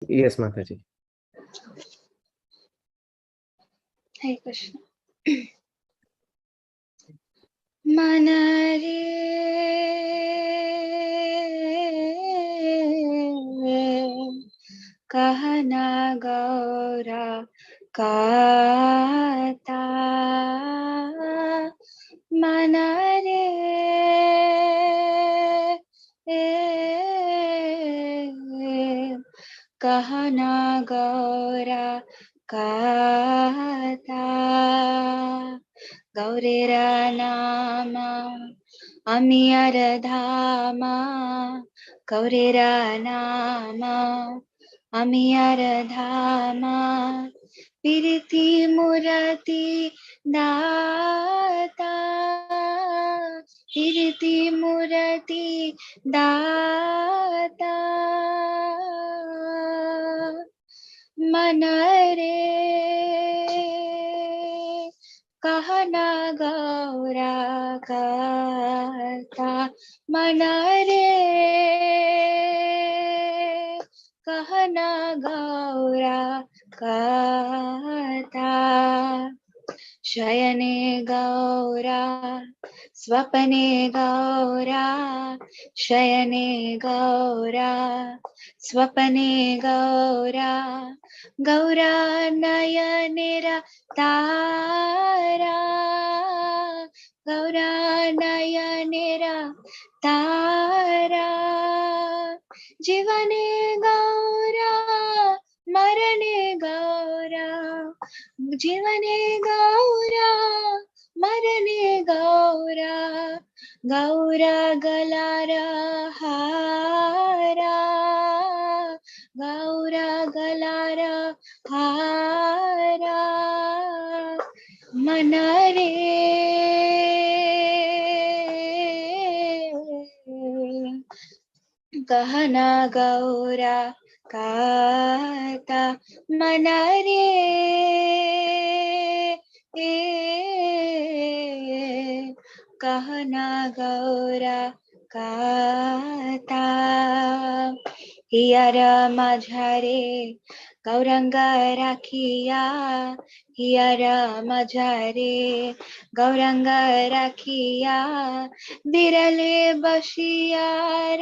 Yes, Mataji. Hare Krishna. Manare kahana gaura kata manare kahana gaura kata gaurera nama amiyar dhama gaurera nama amiyar dhama piriti murati data piriti murati data manare kahana gaura kata manare kahana gaura kata shayane gaura swapane gaura shayane gaura swapane gaura gaura nayanera tara gaura nayanera tara jivane gaura marane gaura jivane gaura marane gaura gaura galara hara gaura galara hara manare kahana gaura kata manare kahana gaura kata hiyara majhare gauranga rakhiya hiyara majhare gauranga rakhiya birale basiya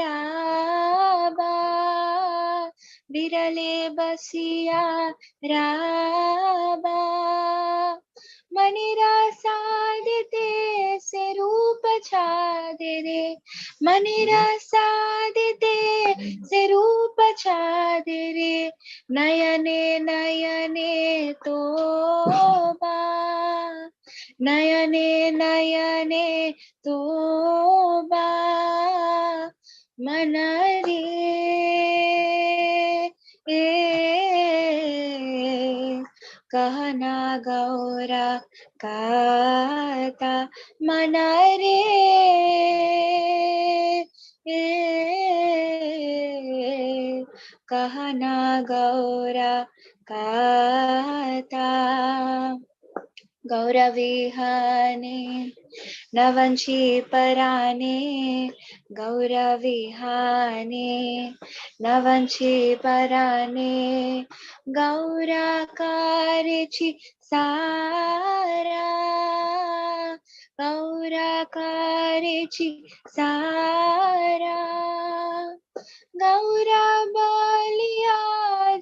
raba birale basiya raba manira sadite se रूप छादे रे मनिरा सादते से रूप छादे रे नयने नयने तोबा नयने नयने तोबा मनरे कहना गौरा काता मनरे कहना गौरा काता गौरविहाने नवंशी पराने गौरविहाने नवंशी पराने गौराकारिचि सारा गौराकारिचि सारा गौरा बालिया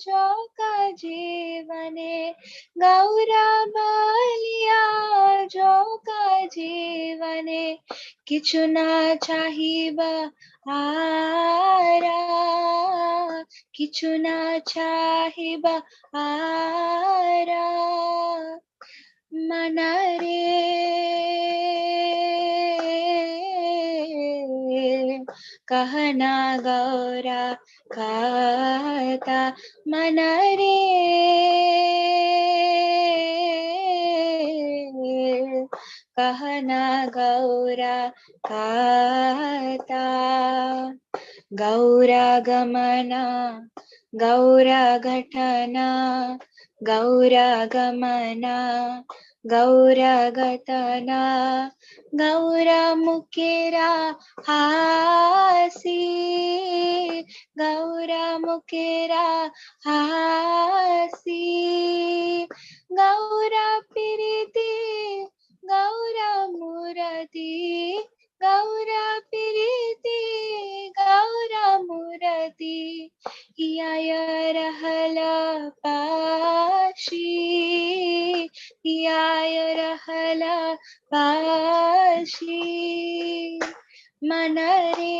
जो का जीवने गौरा बालिया जो का जीवने किछु ना चाहिबा आरा किछु ना चाहिबा आरा मनरे कहना गौरा काता मनरे कहना गौरा काता गौरा गमना गौरा घटना गौरा गमना गौरगतना गौरमुखेरा हासी गौरमुखेरा हासी गौरप्रीति गौरमूर्ति गौरप्रीति गौरमूर्ति हियाय रहल पाशी हियाय रहल पाशी मन रे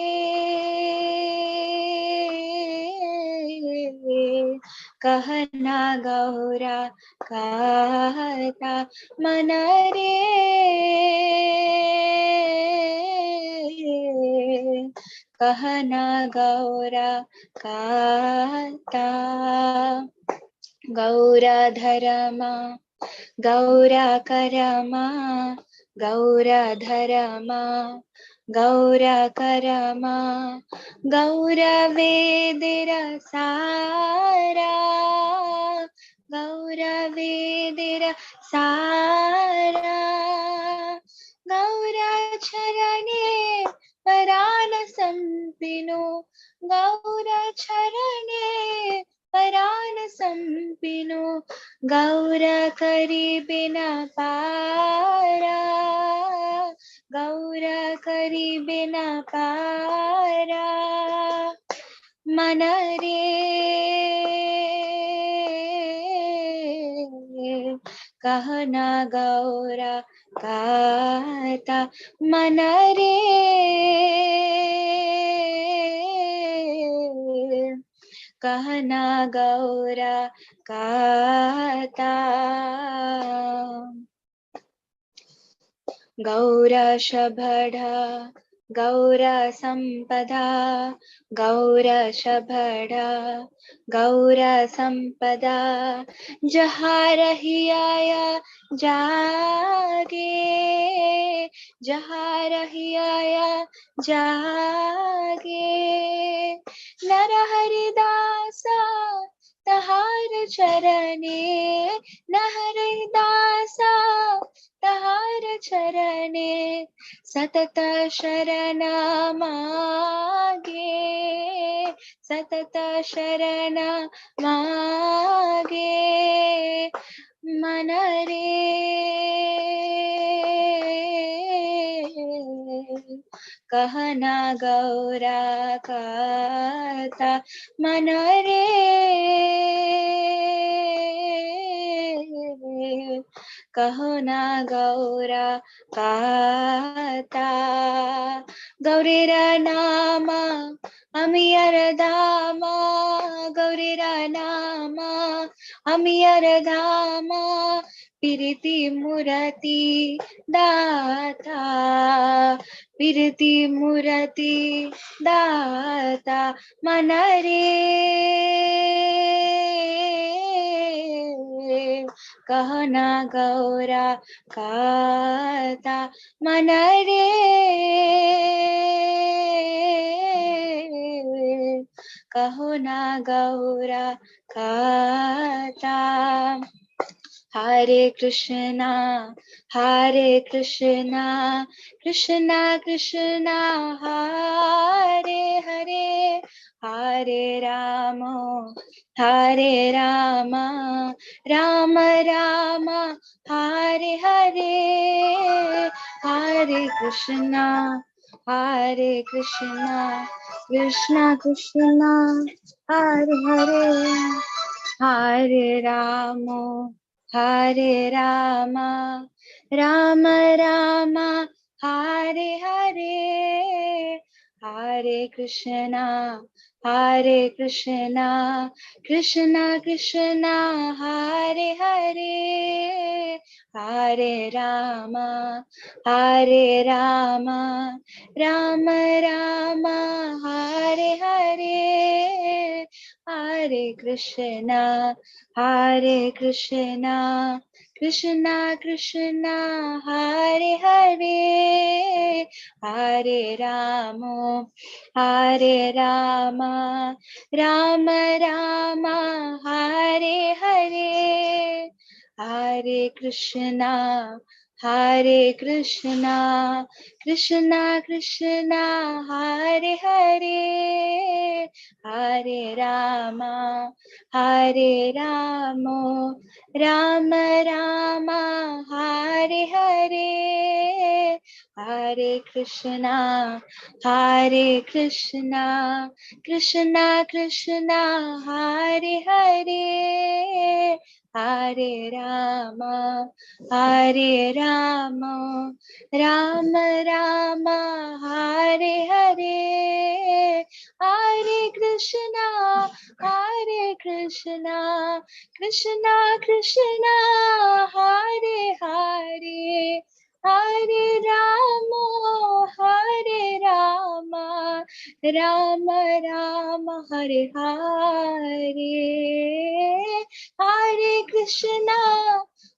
कहना गौरा कहता मन रे कहना गौरा कहता गौरा धरमा गौरा करमा गौरा धरमा गौरा करमा गौरा वेदिर सारा गौरा वेदिर सारा गौरा चरणे परान संपिनो गौरा चरणे परान संपिनो गौरा करी बिना पारा गौरा करी बिना पारा मन रे कहना गौरा कहता मन रे कहना गौरा कहता गौरा शबड़ा गौरा संपदा गौरा शबड़ा गौरा संपदा जहाँ रही आया जागे जहाँ रही आया जागे नर हरिदासा तहार चरणे नहरिदासा तहार चरणे सतत शरण मागे सतत शरण मागे मन रे कहना गौरा कहता मन रे कहो ना गौरा कहता गौरीरा नामा अमियर धामा गौरीरा नामा अमियर धामा प्रीति मुरति दाता प्रीति मुरति दाता मन रे कहना गौरा कहता मन रे कहो ना गौरा कहता हरे Krishna Krishna Krishna Hare Hare Hare Ram Ram Ram Hare Hare Hare Krishna Krishna Krishna Hare Hare Hare Ram Ram Ram Hare Hare Hare Krishna Krishna Krishna Hare Hare Hare Ram Ram Ram Hare Hare Hare Krishna Krishna Krishna Hare Hare Hare Ram Ram Ram Hare Hare Hare Hare Krishna, Hare Krishna, Krishna Krishna, Hare Hare, Hare Rama, Hare Rama, Rama Rama, Hare Hare, Hare Krishna, Hare Krishna, Krishna Krishna, Hare Hare, Hare Rama, Hare Rama, Rama Rama, Hare Hare, Hare Krishna, Hare Krishna, Krishna Krishna, Hare Hare, Hare Rama, Hare Rama, Rama Rama, Hare Hare, Hare Krishna,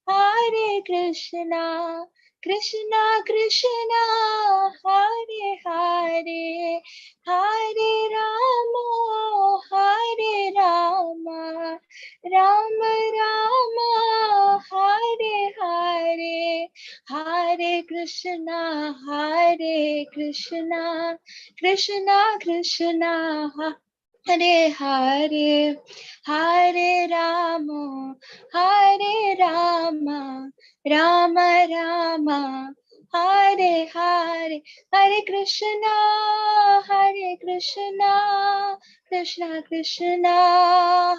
Hare Krishna, Krishna Krishna, Hare Hare, Hare Rama, Hare Rama, Rama Rama, Hare Hare, Hare Krishna, Hare Krishna, Krishna Krishna, Hare Hare, Hare Rama, Hare Rama, Rama Rama, Hare Hare, Hare Krishna, Hare Krishna, Krishna Krishna,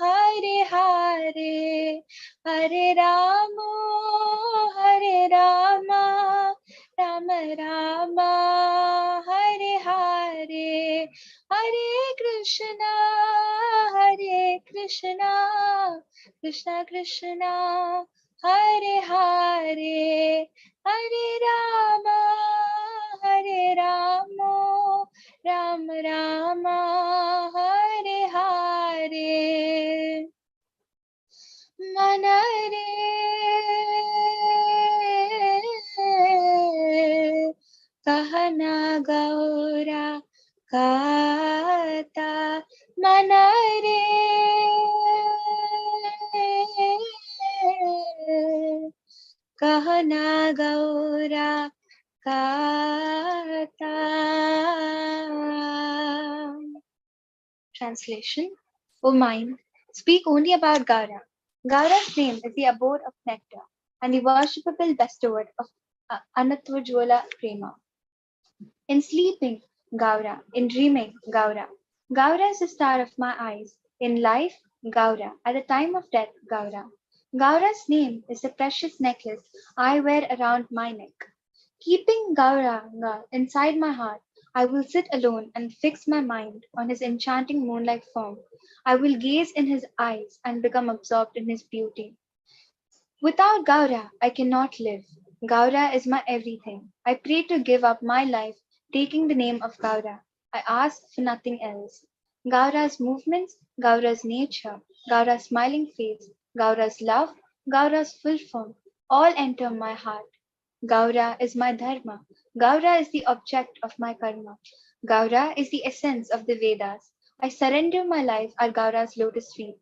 Hare Hare, Hare Rama, Hare Rama, Rama Rama, Hare Hare, Hare Krishna, Hare Krishna, Krishna Krishna, Hare Hare, Hare Rama, Hare Rama, Rama Rama, Hare Hare. Manare Kahana Gaura Kata Manare Kahana Gaura Kata. Translation: O mind, speak only about Gaura. Gaura's name is the abode of nectar and the worshipable bestower of Anatvajwala Prema. In sleeping, Gaura. In dreaming, Gaura. Gaura is the star of my eyes. In life, Gaura. At the time of death, Gaura. Gaura's name is the precious necklace I wear around my neck. Keeping Gauranga inside my heart, I will sit alone and fix my mind on his enchanting moonlike form. I will gaze in his eyes and become absorbed in his beauty. Without Gaura, I cannot live. Gaura is my everything. I pray to give up my life, taking the name of Gaura. I ask for nothing else. Gaura's movements, Gaura's nature, Gaura's smiling face, Gaura's love, Gaura's full form, all enter my heart. Gaura is my dharma. Gaura is the object of my karma. Gaura is the essence of the Vedas. I surrender my life at Gaura's lotus feet.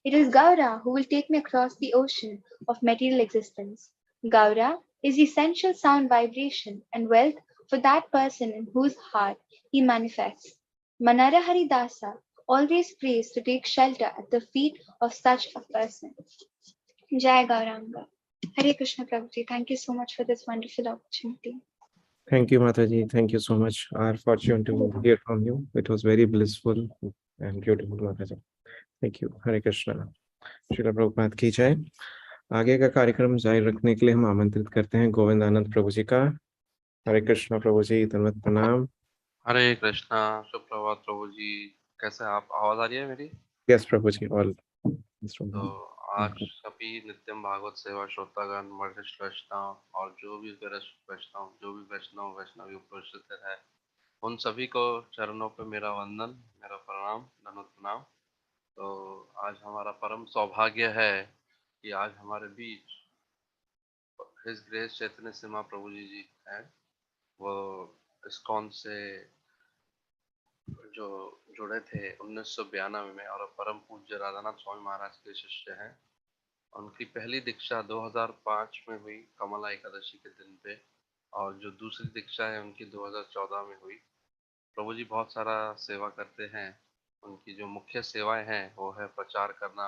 It is Gaura who will take me across the ocean of material existence. Gaura is the essential sound vibration and wealth for that person in whose heart he manifests. Manara Haridasa always prays to take shelter at the feet of such a person. Jai Gauranga. Hare Krishna Prabhuji, thank you so much for this wonderful opportunity. Thank you, Mataji. Thank you so much. Our fortune to hear from you. It was very blissful and beautiful, Mataji. Thank you. Hare Krishna. Srila Prabhupada की जय। आगे का कार्यक्रम जारी रखने के लिए हम आमंत्रित करते हैं गोविंद आनंद प्रभु जी का। हरे कृष्ण प्रभु जी, धन्यवाद, प्रणाम। हरे कृष्णा, सुप्रभात प्रभु जी। कैसे आप? आवाज आ रही है मेरी? यस प्रभु जी, ऑल। तो आज सभी नित्यम भागवत सेवा श्रोतागण, वरिष्ठ वैष्णव और जो भी वरिष्ठ वैष्णव, जो भी वैष्णवी उपस्थित है, उन सभी को चरणों पे मेरा वंदन, मेरा प्रणाम, धन्यवाद प्रणाम। तो आज हमारा परम सौभाग्य है कि आज हमारे बीच हिज ग्रेस चैतन्य सिम्हा प्रभु जी हैं। वो इस्कॉन से जो जुड़े थे 1992 में और परम पूज्य राधानाथ स्वामी महाराज के शिष्य हैं। उनकी पहली दीक्षा 2005 में हुई कमला एकादशी के दिन पे, और जो दूसरी दीक्षा है उनकी 2014 में हुई। प्रभु जी बहुत सारा सेवा करते हैं। उनकी जो मुख्य सेवाएं हैं वो है प्रचार करना,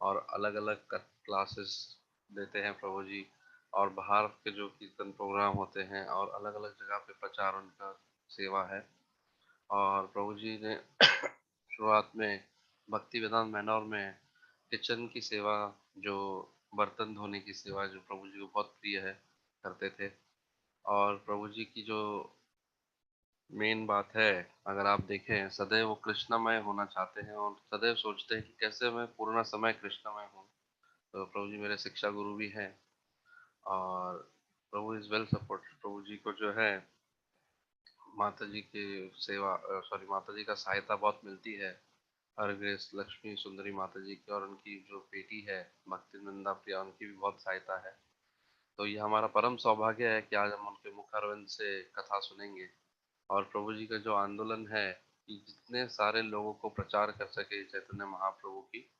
और अलग अलग क्लासेस देते हैं प्रभु जी, और बाहर के जो कीर्तन प्रोग्राम होते हैं और अलग अलग जगह पे प्रचार उनका सेवा है। और प्रभु जी ने शुरुआत में भक्ति वेदांत मैनर में किचन की सेवा, जो बर्तन धोने की सेवा, जो प्रभु जी को बहुत प्रिय है, करते थे। और प्रभु जी की जो मेन बात है, अगर आप देखें, सदैव वो कृष्णमय होना चाहते हैं और सदैव सोचते हैं कि कैसे मैं पूर्ण समय कृष्णमय हूँ। तो प्रभु जी मेरे शिक्षा गुरु भी हैं, और प्रभु इज वेल सपोर्ट। प्रभु जी को जो है माता जी की सेवा, सॉरी, माता जी का सहायता बहुत मिलती है। हर ग्रेस लक्ष्मी सुंदरी माता जी की, और उनकी जो बेटी है भक्ति नंदा प्रिया, उनकी भी बहुत सहायता है। तो ये हमारा परम सौभाग्य है कि आज हम उनके मुखारविंद से कथा सुनेंगे। और प्रभु जी का जो आंदोलन है कि जितने सारे लोगों को प्रचार कर सके चैतन्य महाप्रभु की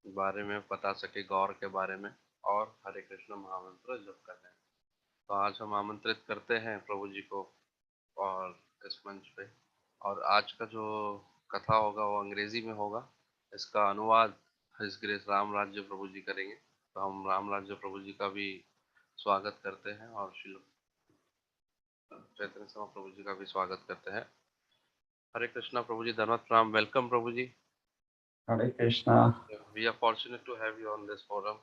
बारे में, बता सके गौर के बारे में, और हरे कृष्ण महामंत्र जप कर रहे हैं। तो आज हम आमंत्रित करते हैं प्रभु जी को और इस मंच पे। और आज का जो कथा होगा वो अंग्रेजी में होगा। इसका अनुवाद हिज ग्रेस राम राज्य प्रभु जी करेंगे। तो हम राम राज्य प्रभु जी का भी स्वागत करते हैं, और श्री चैतन्य समा प्रभु जी का भी स्वागत करते हैं। हरे कृष्णा प्रभु जी, धन्यवाद, प्रणाम, वेलकम प्रभु जी। Hare Krishna. We are fortunate to have you on this forum,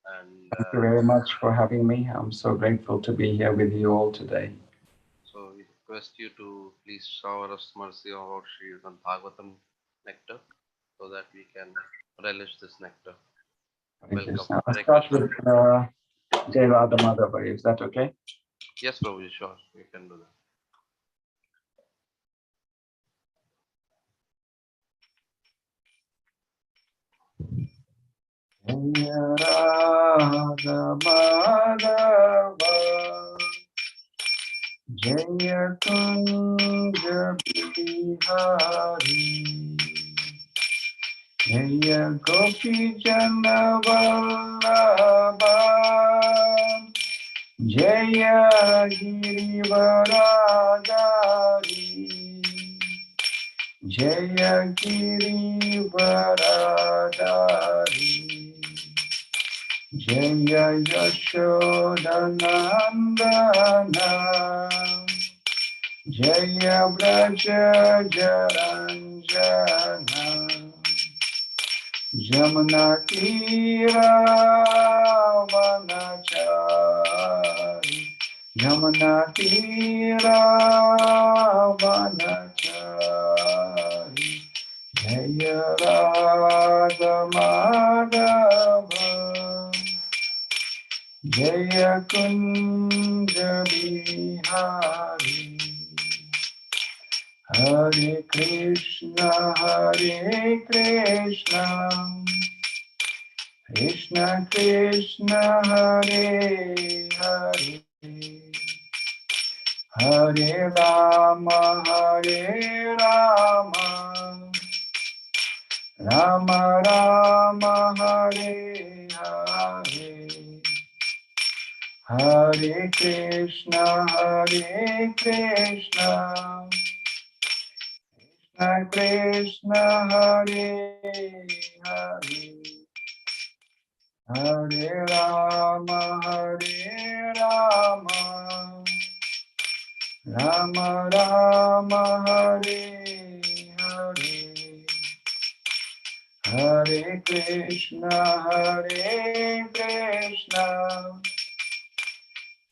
and Thank you very much for having me. I'm so grateful to be here with you all today. so we request you to please shower us mercy on our Srimad Bhagavatam nectar, so that we can relish this nectar. Hare Welcome. Krishna. I'll Hare start Krishna. with Jai Radha Madhava. Is that okay? Yes, Prabhuji, sure, we can do that. Jai Radha Madhava. Jai Kunja Bihari. Jai Gopi Jana Vallabha. Jaya Girivaradari. Jaya Girivaradari. Jaya Yashodanandana. Jaya Braja Jaranjana. Jamuna Tira Vanachari. Jamuna Tira Vanachari. Jaya Radha Madhava. Jaya Kunja Bihari. Hare Krishna, Hare Krishna, Krishna Krishna, Hare Hare, Hare Rama, Hare Rama, Rama Rama, Hare Hare, Hare Krishna, Hare Krishna, Krishna Hare Hare, Hare Rama, Hare Rama, Rama Rama, Hare Hare, Hare Krishna, Hare Krishna,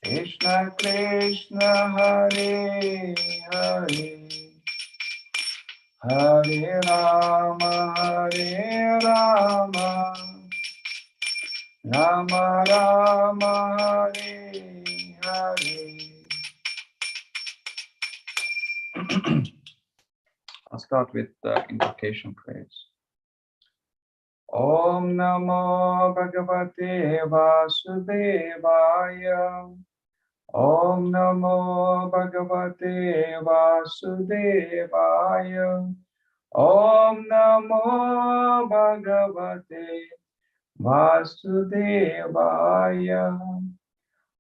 Krishna Krishna, Hare Hare, Hare Rama, Hare Rama, Rama Rama, Hare Hare. I'll start with the invocation prayers. Om Namo Bhagavate Vasudevaya. Om Namo Bhagavate Vasudevaya. Om Namo Bhagavate Vasudevaya.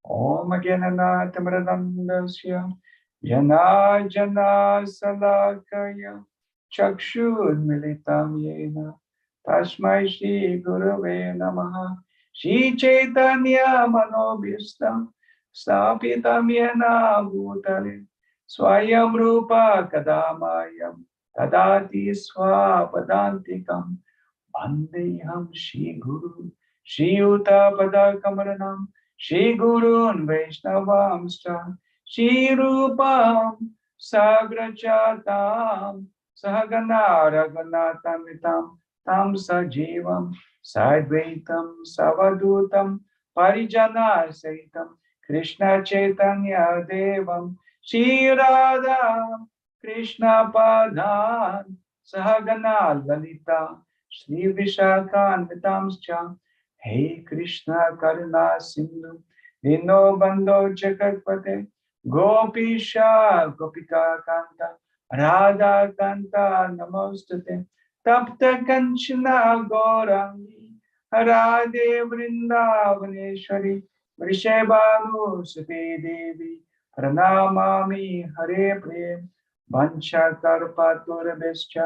Om Gyananatamradandasya Yana Jana Salakaya Chakshurmilitam Yena Tasmai Shri Gurave Namaha. Shri Chaitanya Manobhistam Stapitam Yena Bhutale Swayam Rupa Kadamayam Tadati Swapadantikam Vandeham Shri Guru Shri Uta Pada Kamaranam Shri Gurun Vaishnavamscha Shri Rupam Sagrachatam Sahagana Raghunatamitam Tam Sajivam Sadvaitam Savadutam Parijana Saitam Krishna Chaitanya Devam Shri Radha Krishna Padhan Sahagana Lalita Shri Vishakhanvitamscha Hey Krishna Karuna Sindhu Dino Bando Jagatpate Gopisha Gopika Kanta Radha Kanta Namostate Tapta Kanchana Gaurangi Radhe Vrindavaneshwari Vrishabhanu Sute Devi Pranamami Hare Prem Vancha Karpaturabhishcha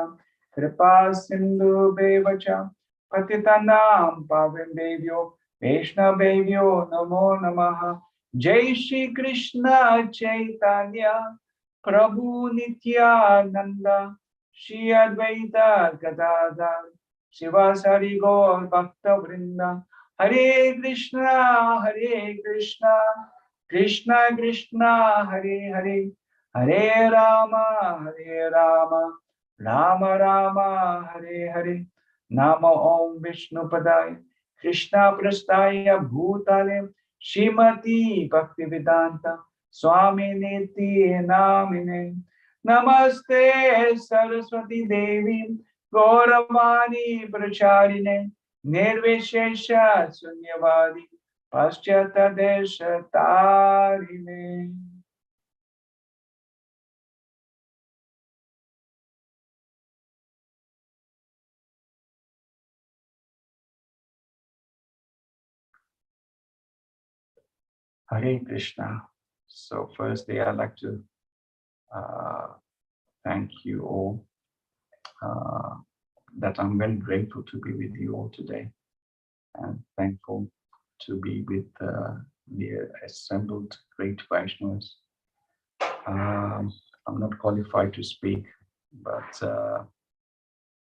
Kripa Sindhu Bevacha Patitanam Pavendevyo Vaishnavevyo Namo Namaha. Jai Shri Krishna Chaitanya Prabhu Nityananda Shri Advaita Gadadhar Sivasari Gaur Bhakta Vrinda. Hare Krishna Krishna Krishna Hare Hare Hare Rama Rama Rama Hare Hare. Namo Om Vishnu Padaya Krishna Prastaya Bhutale Shrimati Bhaktivedanta Swami Niti Namine. Namaste Saraswati Devi Gauravani Pracharine Nirvishesha Sunyavadi Paschata Desha Tarine. Hare Krishna. So firstly, I'd like to thank you all. That I'm very grateful to be with you all today, and thankful to be with the assembled great Vaishnavas. I'm not qualified to speak, but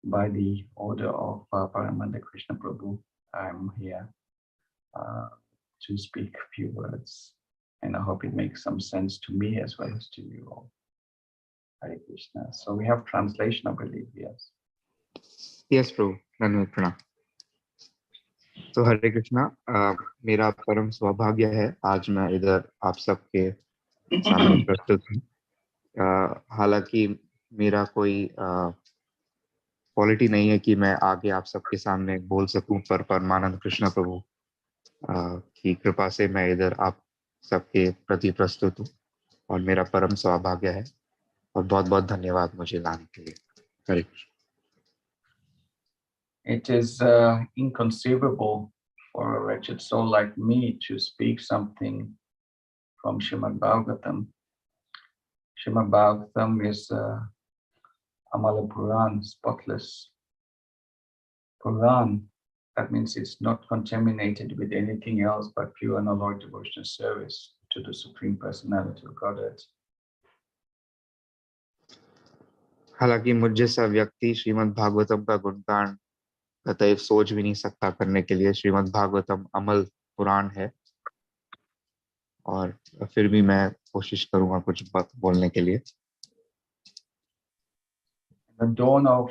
by the order of Paramananda Krishna Prabhu, I'm here to speak a few words, and I hope it makes some sense to me as well as to you all. Hare Krishna. So we have translation, I believe, yes. Yes, Prabhu. धन्यवाद प्रणाम. तो हरे कृष्णा, मेरा परम सौभाग्य है आज मैं इधर आप सबके सामने प्रस्तुत हूँ. हालांकि मेरा कोई क्वालिटी नहीं है कि मैं आगे आप सबके सामने बोल सकूं, पर परमानंद कृष्ण प्रभु की कृपा से मैं इधर आप सबके प्रति प्रस्तुत हूँ और मेरा परम सौभाग्य है और बहुत बहुत धन्यवाद मुझे लाने के लिए. हरे Krishna. It is inconceivable for a wretched soul like me to speak something from Srimad Bhagavatam. Srimad Bhagavatam is Amala Puran, spotless Puran. That means it's not contaminated with anything else but pure and unalloyed devotional service to the Supreme Personality of Godhead. हालांकि मुझ जैसा व्यक्ति श्रीमद् भागवतम का गुणगान कतई सोच भी नहीं सकता करने के लिए. श्रीमद् भागवतम अमल पुराण है और फिर भी मैं कोशिश करूंगा कुछ बात बोलने के लिए. The dawn of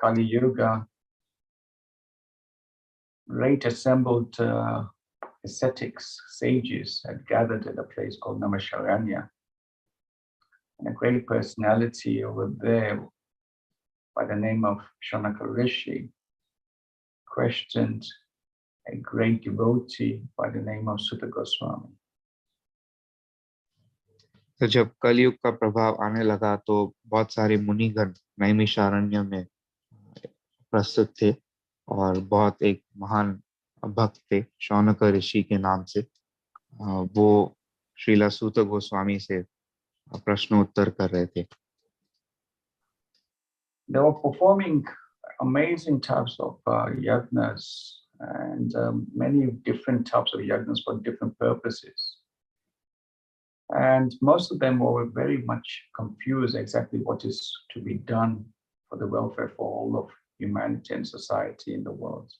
Kali Yuga, great assembled ascetics, sages had gathered at a place called Namasharanya. And a great personality over there by the name of Shanaka Rishi questioned a great devotee by the name of Sutta Goswami. तो जब कलयुग का प्रभाव आने लगा तो बहुत सारे मुनिगण नैमिषारण्य में प्रस्तुत थे और बहुत एक महान भक्त थे शौनक ऋषि के नाम से। वो श्रीला सूत गोस्वामी से प्रश्न उत्तर कर रहे थे। They were performing amazing types of yagnas and many different types of yagnas for different purposes. And most of them were very much confused exactly what is to be done for the welfare for all of humanity and society in the world.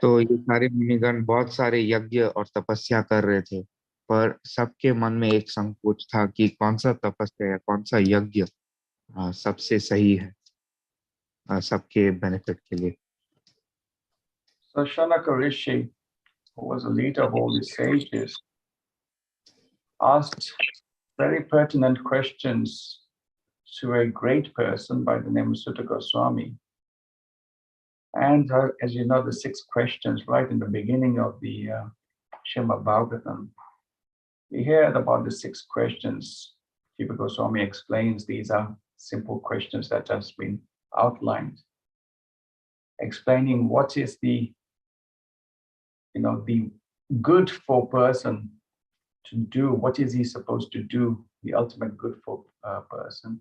तो ये सारे मुनिगण बहुत सारे यज्ञ और तपस्या कर रहे थे, पर सबके मन में एक संकोच था कि कौन सा तपस्या या कौन सा यज्ञ सबसे सही है सबके बेनिफिट के लिए। So Shaunaka Rishi, who was a leader of all the sages, asked very pertinent questions to a great person by the name of Sutta Goswami. And as you know, the 6 questions right in the beginning of the Srimad Bhagavatam, we heard about the 6 questions. Jiva Goswami explains these are simple questions that has been outlined, explaining what is the the good for person to do, what is he supposed to do, the ultimate good for a person,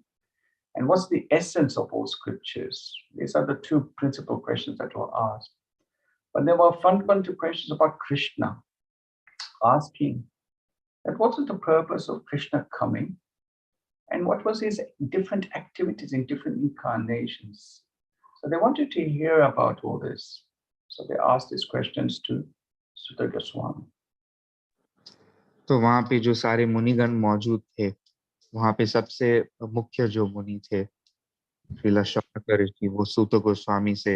and what's the essence of all scriptures. These are the 2 principal questions that were asked. But there were fundamental questions about Krishna, asking that what was the purpose of Krishna coming, and what was his different activities in different incarnations. So they wanted to hear about all this. So they asked these questions to Sutta Goswami. तो वहां पे जो सारे मुनिगण मौजूद थे, वहां पे सबसे मुख्य जो मुनि थे श्रीला शौनक ऋषि, वो सूत गोस्वामी से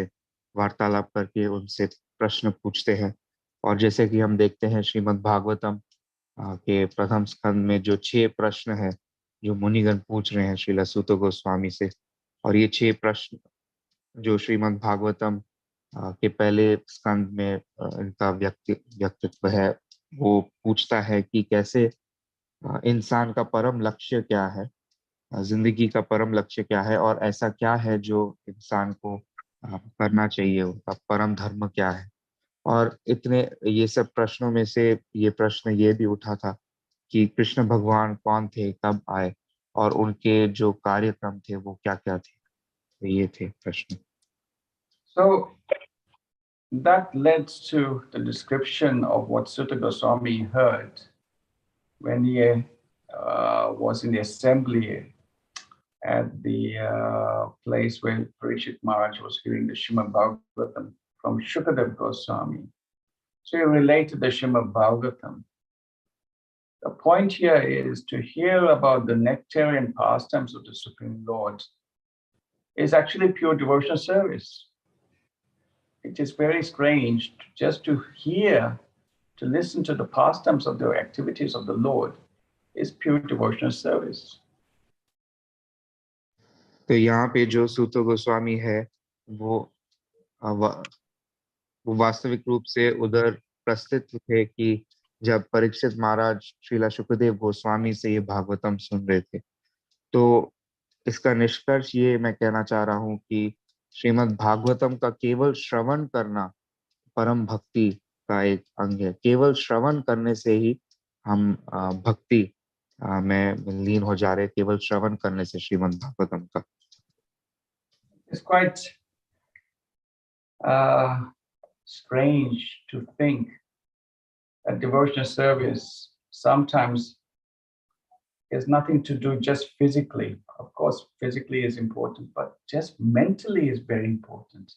वार्तालाप करके उनसे प्रश्न पूछते हैं। और जैसे कि हम देखते हैं श्रीमद् भागवतम के प्रथम स्कंद में जो 6 प्रश्न है जो मुनिगण पूछ रहे हैं श्रीला सूत गोस्वामी से, और ये 6 प्रश्न जो श्रीमद् भागवतम के पहले स्कंद में इनका व्यक्तित्व है, वो पूछता है कि कैसे इंसान का परम लक्ष्य क्या है, जिंदगी का परम लक्ष्य क्या है, और ऐसा क्या है जो इंसान को करना चाहिए, उनका परम धर्म क्या है। और इतने ये सब प्रश्नों में से ये प्रश्न ये भी उठा था कि कृष्ण भगवान कौन थे, कब आए, और उनके जो कार्यक्रम थे वो क्या क्या थे। तो ये थे प्रश्न। So that led to the description of what Sutta Goswami heard when he was in the assembly at the place where Parishit Maharaj was hearing the Srimad Bhagavatam from Shukadev Goswami. So he related the Srimad Bhagavatam. The point here is to hear about the nectarian pastimes of the Supreme Lord is actually pure devotional service. It is very strange just to hear, to listen to the pastimes of the activities of the Lord is pure devotional service. तो यहाँ पे जो सूत गोस्वामी है वो वास्तविक रूप से उधर प्रस्थित थे कि जब परीक्षित महाराज श्रीला शुकदेव गोस्वामी से ये भागवतम सुन रहे थे। तो इसका निष्कर्ष ये मैं कहना चाह रहा हूँ कि श्रीमद् भागवतम का केवल श्रवण करना परम भक्ति का एक अंग है। केवल श्रवण करने से ही हम भक्ति में लीन हो जा रहे, केवल श्रवण करने से श्रीमद् भागवतम का। It's quite strange to think that devotional service sometimes has nothing to do just physically. Of course, physically is important, but just mentally is very important.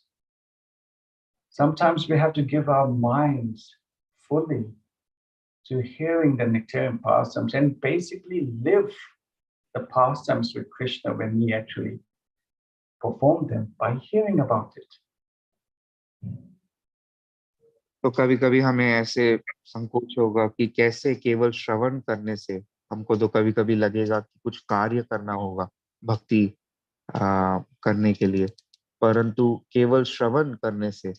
Sometimes we have to give our minds fully to hearing the nectarian pastimes and basically live the pastimes with Krishna when he actually performed them by hearing about it. तो कभी कभी हमें ऐसे संकोच होगा कि कैसे केवल श्रवण करने से, हमको तो कभी कभी लगेगा कि कुछ कार्य करना होगा भक्ति करने के लिए, परंतु केवल श्रवण करने से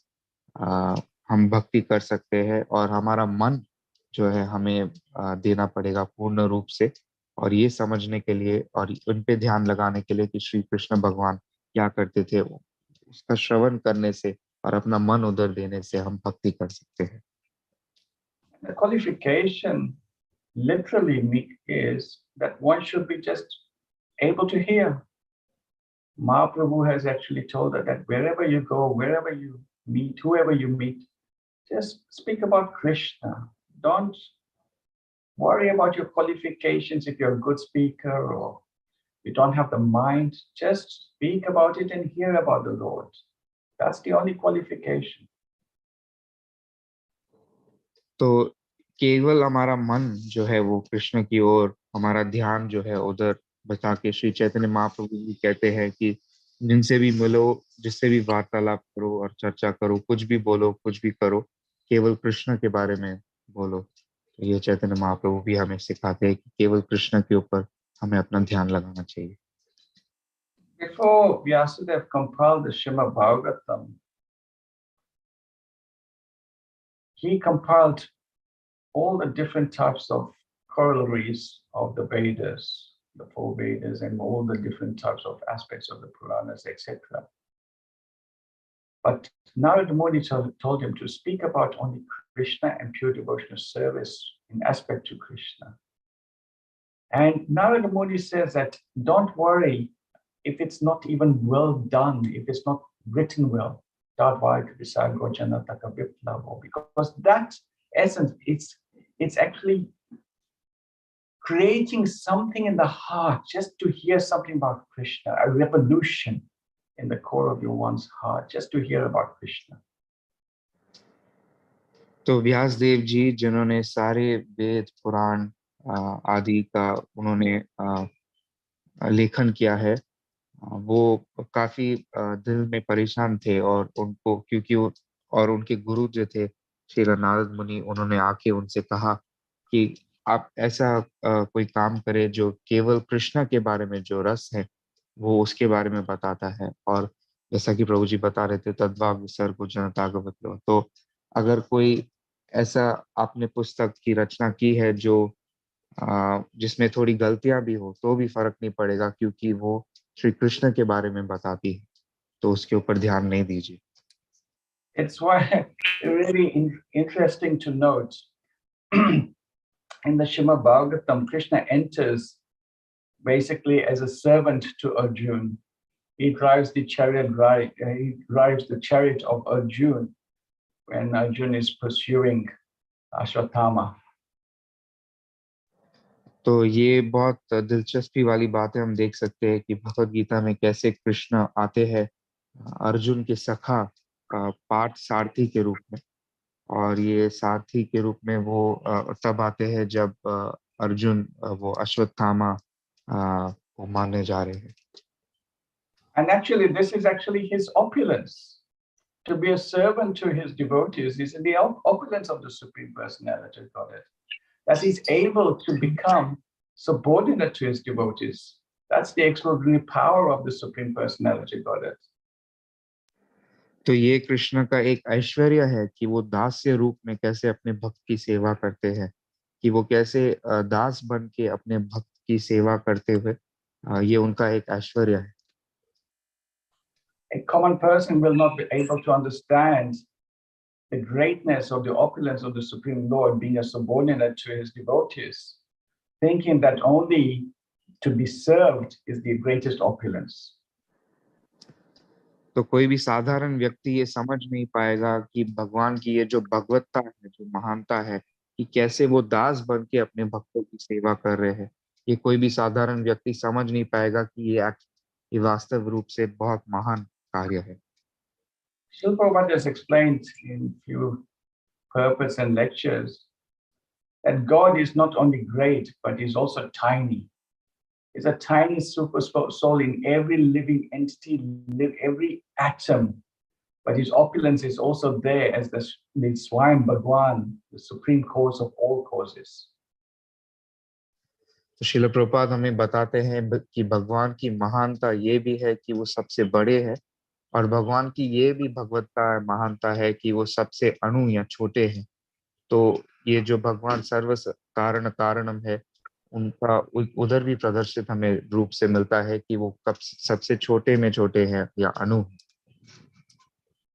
हम भक्ति कर सकते हैं और हमारा मन जो है हमें देना पड़ेगा पूर्ण रूप से, और ये समझने के लिए और उन पे ध्यान लगाने के लिए कि श्री कृष्ण भगवान क्या करते थे, उसका श्रवण करने से और अपना मन उधर देने से हम भक्ति कर सकते हैं। The qualification literally is that one should be just able to hear. Mahaprabhu has actually told us that wherever you go, wherever you meet, whoever you meet, just speak about Krishna. Don't worry about your qualifications if you're a good speaker or you don't have the mind. Just speak about it and hear about the Lord. That's the only qualification. तो केवल हमारा मन जो है वो कृष्ण की ओर, हमारा ध्यान जो है उधर बता के श्री चैतन्य महाप्रभु जी कहते हैं कि जिनसे भी मिलो, जिससे भी वार्तालाप करो और चर्चा करो, कुछ भी बोलो, कुछ भी करो, केवल कृष्ण के बारे में बोलो। तो ये चैतन्य महाप्रभु भी हमें सिखाते हैं कि केवल कृष्ण के ऊपर हमें अपना ध्यान लगाना चाहिए। Before Vyasadeva compiled the Srimad Bhagavatam, he compiled all the different types of corollaries of the Vedas, the four Vedas, and all the different types of aspects of the Puranas, etc. But Narada Muni told him to speak about only Krishna and pure devotional service in aspect to Krishna. And Narada Muni says that don't worry if it's not even well done, if it's not written well, because that essence, it's actually creating something in the heart just to hear something about Krishna, a revolution in the core of your one's heart, just to hear about Krishna. तो व्यासदेव जी जिन्होंने सारे वेद पुराण आदि का उन्होंने लेखन किया है, वो काफी दिल में परेशान थे और उनको क्योंकि और उनके गुरु जो थे श्री नारद मुनि, उन्होंने आके उनसे कहा कि आप ऐसा कोई काम करें जो केवल कृष्ण के बारे में जो रस है वो उसके बारे में बताता है। और जैसा कि प्रभु जी बता रहे थे, तद्वा विसर्ग जनतागवत लो। तो अगर कोई ऐसा आपने पुस्तक की रचना की है जो जिसमें थोड़ी गलतियां भी हो तो भी फर्क नहीं पड़ेगा, क्योंकि वो श्री कृष्ण के बारे में बताती है, तो उसके ऊपर ध्यान नहीं दीजिए। It's why really interesting to note in the Srimad Bhagavatam, Krishna enters basically as a servant to Arjuna. He drives the chariot of Arjuna when Arjuna is pursuing Ashwatthama. तो ये बहुत दिलचस्पी वाली बात है, हम देख सकते हैं कि भगवत गीता में कैसे कृष्ण आते हैं अर्जुन के सखा पार्थ सारथी के रूप में, और ये सारथी के रूप में वो तब आते हैं जब अर्जुन वो अश्वत्थामा को मारने जा रहे हैं। And actually, this is actually his opulence. To be a servant to his devotees is in the opulence of the Supreme Personality of Godhead. That he's able to become subordinate to his devotees. That's the extraordinary power of the Supreme Personality of Godhead. तो ये कृष्ण का एक ऐश्वर्य है कि वो दास्य रूप में कैसे अपने भक्त की सेवा करते हैं, कि वो कैसे दास बन के अपने भक्त की सेवा करते हुए, ये उनका एक ऐश्वर्य है। A common person will not be able to understand the greatness of the opulence of the Supreme Lord being a subordinate to his devotees, thinking that only to be served is the greatest opulence. तो कोई भी साधारण व्यक्ति ये समझ नहीं पाएगा कि भगवान की ये जो भगवत्ता है, जो महानता है, कि कैसे वो दास बन के अपने भक्तों की सेवा कर रहे हैं, ये कोई भी साधारण व्यक्ति समझ नहीं पाएगा कि ये वास्तव रूप से बहुत महान कार्य है। Srila Prabhupada has explained in few purpose and lectures that God is not only great, but he's also tiny. Is a tiny super soul in every living entity, every atom. But his opulence is also there as the Swayam Bhagwan, the supreme cause of all causes. तो श्रील प्रभुपाद हमें बताते हैं कि भगवान की महानता ये भी है कि वो सबसे बड़े हैं, और भगवान की ये भी भगवत्ता महानता है कि वो सबसे अणु या छोटे हैं। तो ये जो भगवान सर्व कारण कारणम है, उनका उधर भी प्रदर्शित हमें रूप से मिलता है कि वो कब सबसे छोटे में छोटे हैं या अणु।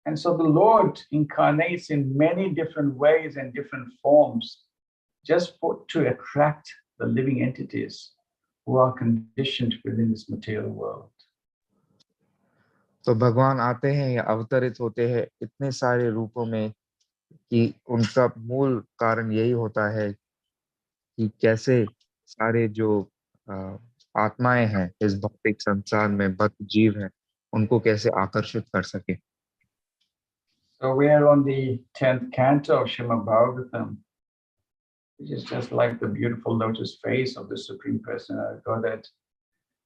And so the Lord incarnates in many different ways and different forms, just to attract the living entities who are conditioned within this material world. तो भगवान आते हैं या अवतरित होते हैं इतने सारे रूपों में कि उनका मूल कारण यही होता है कि कैसे सारे जो आत्माएं हैं इस भौतिक संसार में बद्ध जीव हैं उनको कैसे आकर्षित कर सके. So we are on the 10th canto of Srimad Bhagavatam, which is just like the beautiful lotus face of the Supreme Personality of Godhead.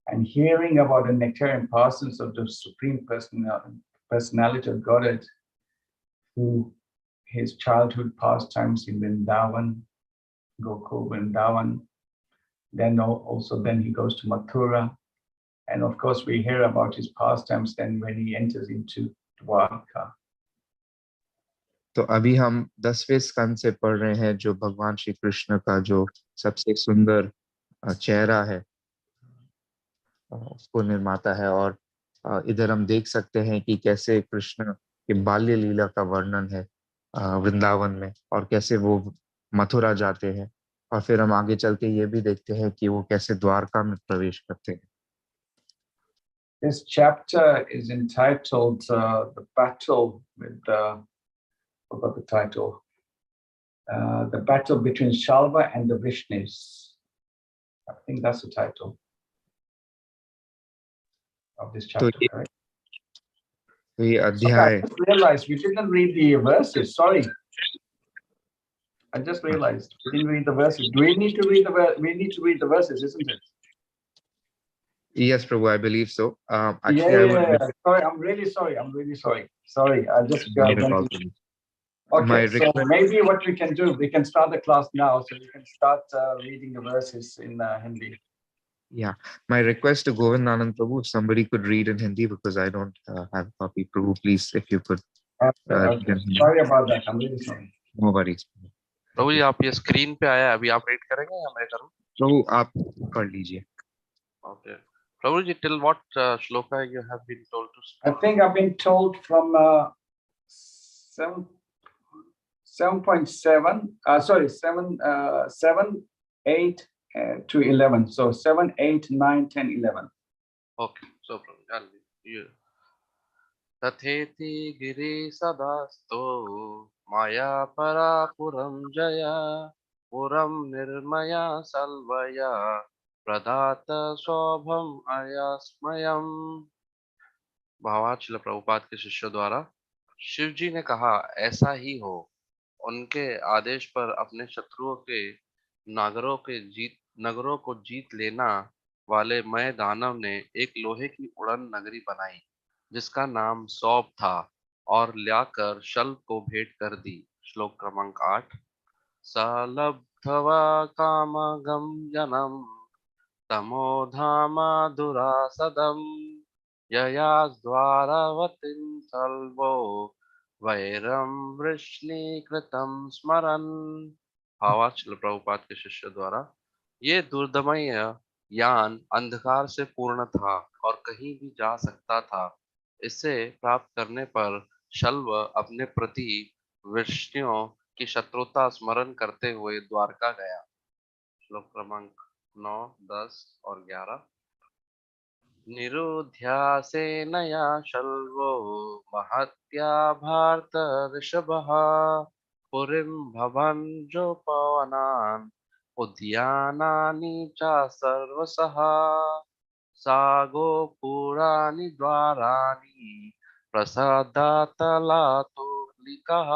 And hearing about the nectarian pastimes of the Supreme Personality of Godhead through his childhood pastimes in Vrindavan, Gokul Vrindavan, then he goes to Mathura. And of course, we hear about his pastimes then when he enters into Dwarka. तो अभी हम 10वें स्कंद से पढ़ रहे हैं जो भगवान श्री कृष्ण का जो सबसे सुंदर चेहरा है उसको निर्माता है. और इधर हम देख सकते हैं कि कैसे कृष्ण के बाल्य लीला का वर्णन है वृंदावन में और कैसे वो मथुरा जाते हैं. और फिर हम आगे चल के ये भी देखते हैं कि वो कैसे द्वारका में प्रवेश करते हैं. This chapter is entitled The Battle with forgot the title. The Battle Between Shalva and the Vishnus. I think that's the title of this chapter, right? तो ये I अध्याय just realized we didn't read the verses. Sorry. I just realized we didn't read the verses. Do we need to read we need to read the verses, isn't it? Yes, Prabhu, I believe so. Actually, Yeah. Sorry, I'm really sorry. Sorry, I just went into... Okay, so maybe what we can do, we can start the class now, so we can start reading the verses in Hindi. Yeah, my request to Govind Anand Prabhu, if somebody could read in Hindi because I don't have a copy. Prabhu, please, if you could. Okay. Sorry about that. I'm really sorry. No worries. प्रभु जी आप ये screen पे आया अभी आप read करेंगे या मैं करूं? प्रभु आप पढ़ लीजिए. Okay. Prabhu ji, till what shloka you have been told to speak? I think I've been told from 7.7. Sorry, 7, 8 to 11. So 7, 8, 9, 10, 11. Okay. So Prabhu, I'll read. तथेति गिरि सदास्तो माया परा पुरम जया पुरम निर्मया सल्वया प्रदात शोभम अयस्मयम. भावार्थ श्रील प्रभुपाद के शिष्यों द्वारा शिव जी ने कहा ऐसा ही हो. उनके आदेश पर अपने शत्रुओं के नगरों को जीत लेना वाले मय दानव ने एक लोहे की उड़न नगरी बनाई जिसका नाम सौभ था और लाकर शल्भ को भेंट कर दी. श्लोक क्रमांक 8. सलब्धवा कामगम जनम तमोधामा दुरासदम ययाद्वारवतीं सल्वो वैरम वृष्णीकृतं स्मरन्. भावार्थ श्रील प्रभुपाद के शिष्य द्वारा ये दुर्दमय यान अंधकार से पूर्ण था और कहीं भी जा सकता था. इसे प्राप्त करने पर शल्व अपने प्रति वृष्णियों की शत्रुता स्मरण करते हुए द्वारका गया. श्लोक क्रमांक 9, 10 और 11. निरुध्यासेनया शल्वो महत्या भारत ऋषभः पुरीं भवन्जोपवनान् उद्यानानि च सर्वशः सागो पुराणि द्वाराणि प्रसादातलातुलिकः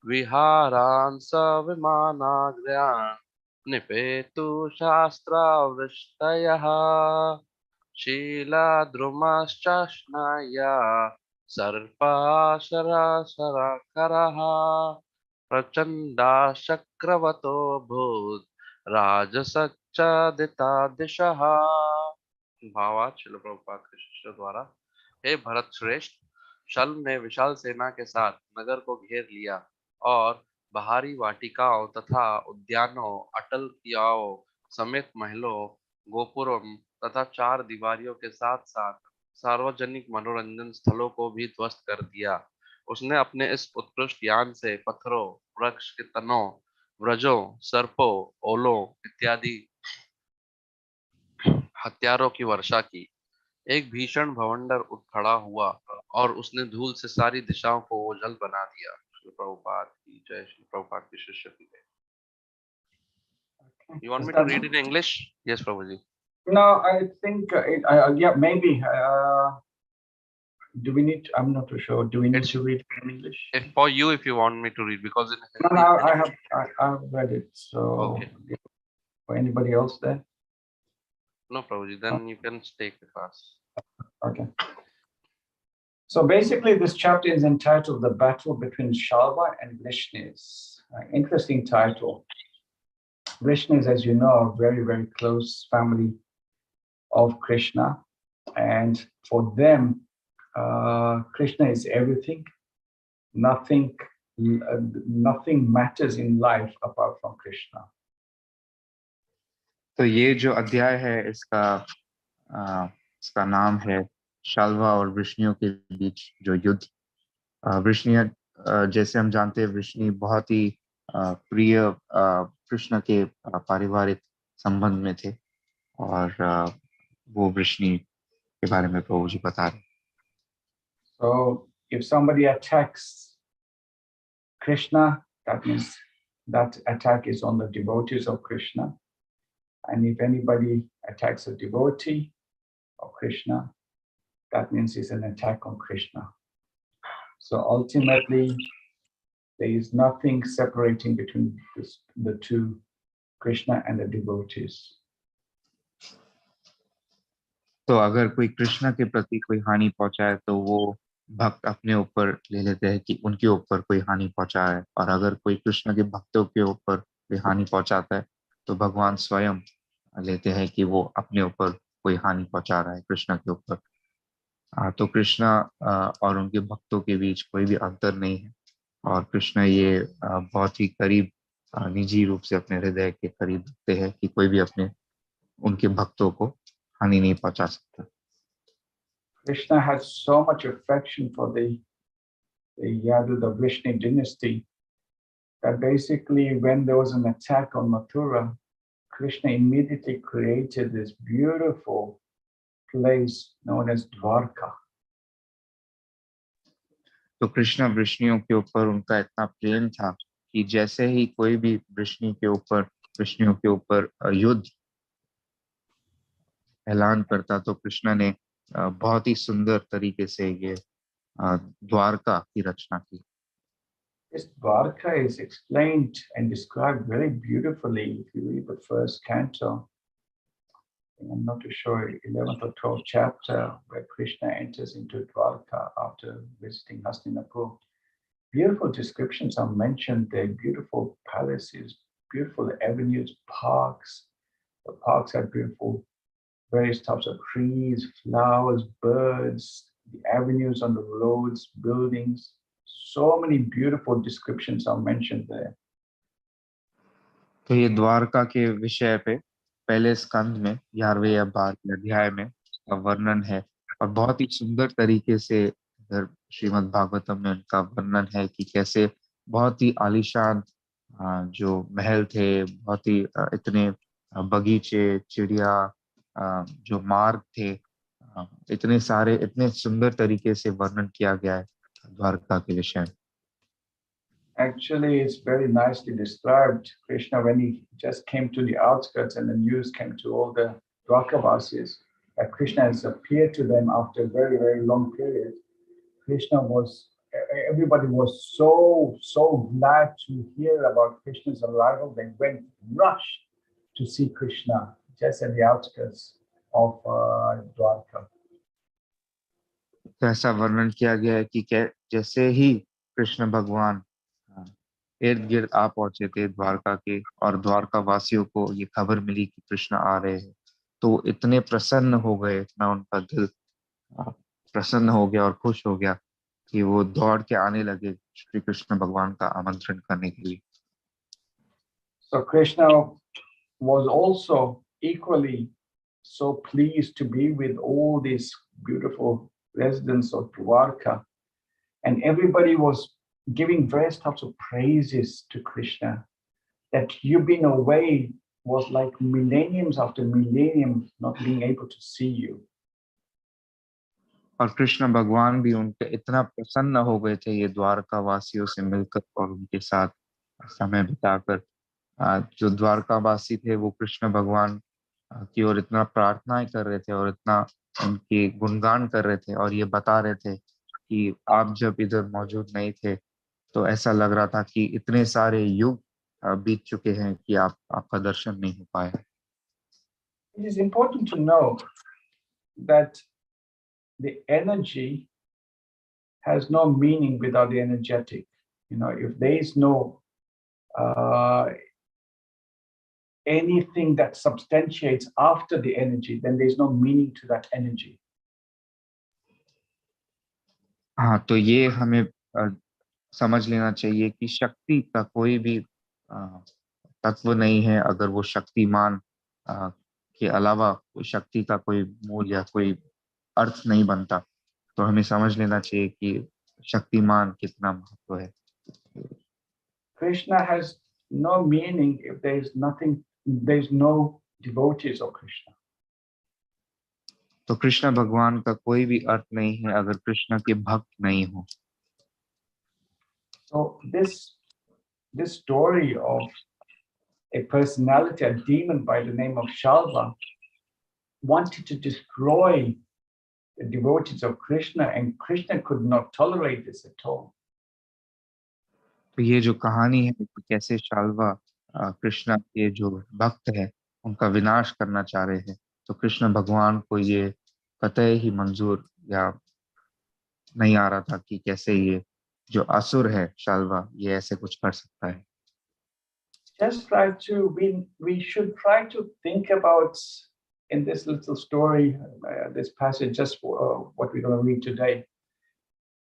विहारान् स विमानाग्र्यान् निपेतु शास्त्रावृष्टयः शीलाद्रुमश्चष्णया सर्पाशराशरकरः प्रचण्डाशक्रवतो भूत् राजसच्चादिता दिशः. भावार्थ श्रील प्रभुपाद के शिष्य द्वारा हे भरत श्रेष्ठ शल्व ने विशाल सेना के साथ नगर को घेर लिया और बाहरी वाटिकाओं तथा उद्यानों अटल कियाओं समेत महलों गोपुरों तथा 4 दीवारियों के साथ साथ सार्वजनिक मनोरंजन स्थलों को भी ध्वस्त कर दिया. उसने अपने इस उत्कृष्ट यान से पत्थरों, वृक्ष के तनों, व्रजों, सर्पों, ओलों इत्यादि हथियारों की वर्षा की। एक भीषण भवंडर उठ खड़ा हुआ और उसने धूल से सारी दिशाओं को ओझल बना दिया। श्री प्रभुपाद की जय। श्री प्रभुपाद की शिष्य की जय। You want Is me to that read in English? Yes, Prabhuji. no? I think yeah, maybe. Do we need? I'm not too sure. Do we need It's to read in English? if for you if you want me to read because in No, Hindi. no, I've read it. So Okay. for anybody else there? No, Prabhuji. Then you can take the class. Okay. So basically, this chapter is entitled "The Battle Between Shalva and Vrishnis." Interesting title. Vrishnis, as you know, are a very, very close family of Krishna, and for them, Krishna is everything. Nothing matters in life apart from Krishna. तो ये जो अध्याय है इसका नाम है शाल्वा और वृष्णियों के बीच जो युद्ध। वृष्णियाँ जैसे हम जानते हैं वृष्णि बहुत ही प्रिय कृष्ण के पारिवारिक संबंध में थे और वो वृष्णि के बारे में प्रभु जी बता रहे हैं। So if somebody attacks Krishna, that means that attack is on the devotees of Krishna. And if anybody attacks a devotee of Krishna, that means it's an attack on Krishna. So ultimately, there is nothing separating between the two, Krishna and the devotees. तो अगर कोई कृष्ण के प्रति कोई हानि पहुंचाए तो वो भक्त अपने ऊपर ले लेते हैं कि उनके ऊपर कोई हानि पहुंचा है, और अगर कोई कृष्ण के भक्तों के ऊपर कोई हानि पहुंचाता है तो भगवान स्वयं लेते हैं कि वो अपने ऊपर कोई हानि पहुंचा रहा है कृष्ण के ऊपर। तो कृष्ण और उनके भक्तों के बीच कोई भी अंतर नहीं है, और कृष्ण ये बहुत ही करीब निजी रूप से अपने हृदय के करीब रखते हैं कि कोई भी अपने उनके भक्तों को हानि नहीं पहुंचा सकता। Krishna has so much affection for the Yadu, the Vrishni dynasty, that basically when there was an attack on Mathura, Krishna immediately created this beautiful place known as Dwarka. तो कृष्ण वृष्णियों के ऊपर उनका इतना प्रेम था कि जैसे ही कोई भी वृष्णियों के ऊपर युद्ध ऐलान करता तो कृष्ण ने बहुत ही सुंदर तरीके से ये द्वारका की रचना की। This Dwarka is explained and described very beautifully if you read the first canto. I'm not too sure, 11th or 12th chapter, where Krishna enters into Dwarka after visiting Hastinapur. Beautiful descriptions are mentioned there, beautiful palaces, beautiful avenues, parks. The parks have beautiful, various types of trees, flowers, birds, the avenues on the roads, buildings. So many beautiful descriptions are mentioned there. तो ये द्वारका के विषय पे पहले स्कंद में 11वें या 12वें अध्याय में वर्णन है, और बहुत ही सुंदर तरीके से इधर श्रीमद् भागवतम में उनका वर्णन है कि कैसे बहुत ही आलीशान जो महल थे, बहुत ही इतने बगीचे, चिड़िया, जो मार्ग थे, इतने सारे इतने सुंदर तरीके से वर्णन किया गया है द्वारका के विषय में। Actually, it's very nicely described. Krishna, when he just came to the outskirts and the news came to all the Dwarkavasis that Krishna has appeared to them after a very, very long period, everybody was so glad to hear about Krishna's arrival. They went rushed to see Krishna just at the outskirts of Dwarka. तो ऐसा वर्णन किया गया है कि जैसे ही कृष्ण भगवान इर्द गिर्द आ पहुंचे थे द्वारका के, और द्वारका वासियों को ये खबर मिली कि कृष्ण आ रहे हैं, तो इतने प्रसन्न हो गए, इतना उनका दिल प्रसन्न हो गया और खुश हो गया कि वो दौड़ के आने लगे श्री कृष्ण भगवान का आमंत्रण करने के लिए। So Krishna was also equally so pleased to be with all these beautiful residents of Dwarka. and everybody was giving various types of praises to Krishna. That you being away was like millenniums after millenniums not being able to see you. और कृष्ण भगवान भी उनके इतना प्रसन्न हो गए थे ये द्वारका वासियों से मिलकर और उनके साथ समय बिताकर। जो द्वारका वासी थे वो कृष्ण भगवान की ओर इतना प्रार्थनाएं कर रहे थे और इतना उनके गुणगान कर रहे थे, और ये बता रहे थे कि आप जब इधर मौजूद नहीं थे तो ऐसा लग रहा था कि इतने सारे युग बीत चुके हैं कि आपका दर्शन नहीं हो पाया। It is important to know that the energy has no meaning without the energetic. You know, if there is no anything that substantiates after the energy, then there's no meaning to that energy. हाँ, तो ये हमें समझ लेना चाहिए कि शक्ति का कोई भी तत्व नहीं है अगर वो शक्तिमान के अलावा कोई शक्ति का कोई मूल या कोई अर्थ नहीं बनता। तो हमें समझ लेना चाहिए कि शक्तिमान कितना महत्व है। Krishna has no meaning if there is nothing, there is no devotees of Krishna. तो कृष्ण भगवान का कोई भी अर्थ नहीं है अगर कृष्ण के भक्त नहीं हो। So this story of a personality, a demon by the name of Shalva, wanted to destroy the devotees of Krishna, and Krishna could not tolerate this at all. तो ये जो कहानी है कि कैसे शाल्वा कृष्ण के जो भक्त है उनका विनाश करना चाह रहे हैं, तो कृष्ण भगवान को ये कतई ही मंजूर या नहीं आ रहा था कि कैसे ये जो असुर है शाल्वा ये ऐसे कुछ कर सकता है। Just try to, we should try to think about in this little story, this passage, just what we're going to read today,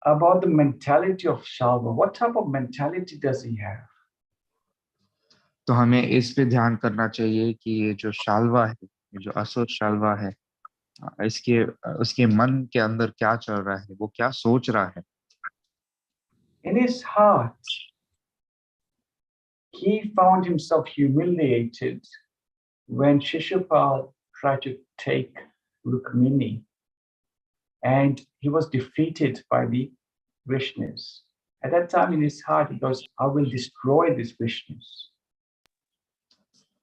about the mentality of Shalva. What type of mentality does he have? तो हमें इस पे ध्यान करना चाहिए कि ये जो शाल्वा है, ये जो असुर शाल्वा है, इसके उसके मन के अंदर क्या चल रहा है, वो क्या सोच रहा है। In his heart, he found himself humiliated when Shishupal tried to take Rukmini, and he was defeated by the Vishnus. At that time in his heart, he goes, I will destroy these Vishnus.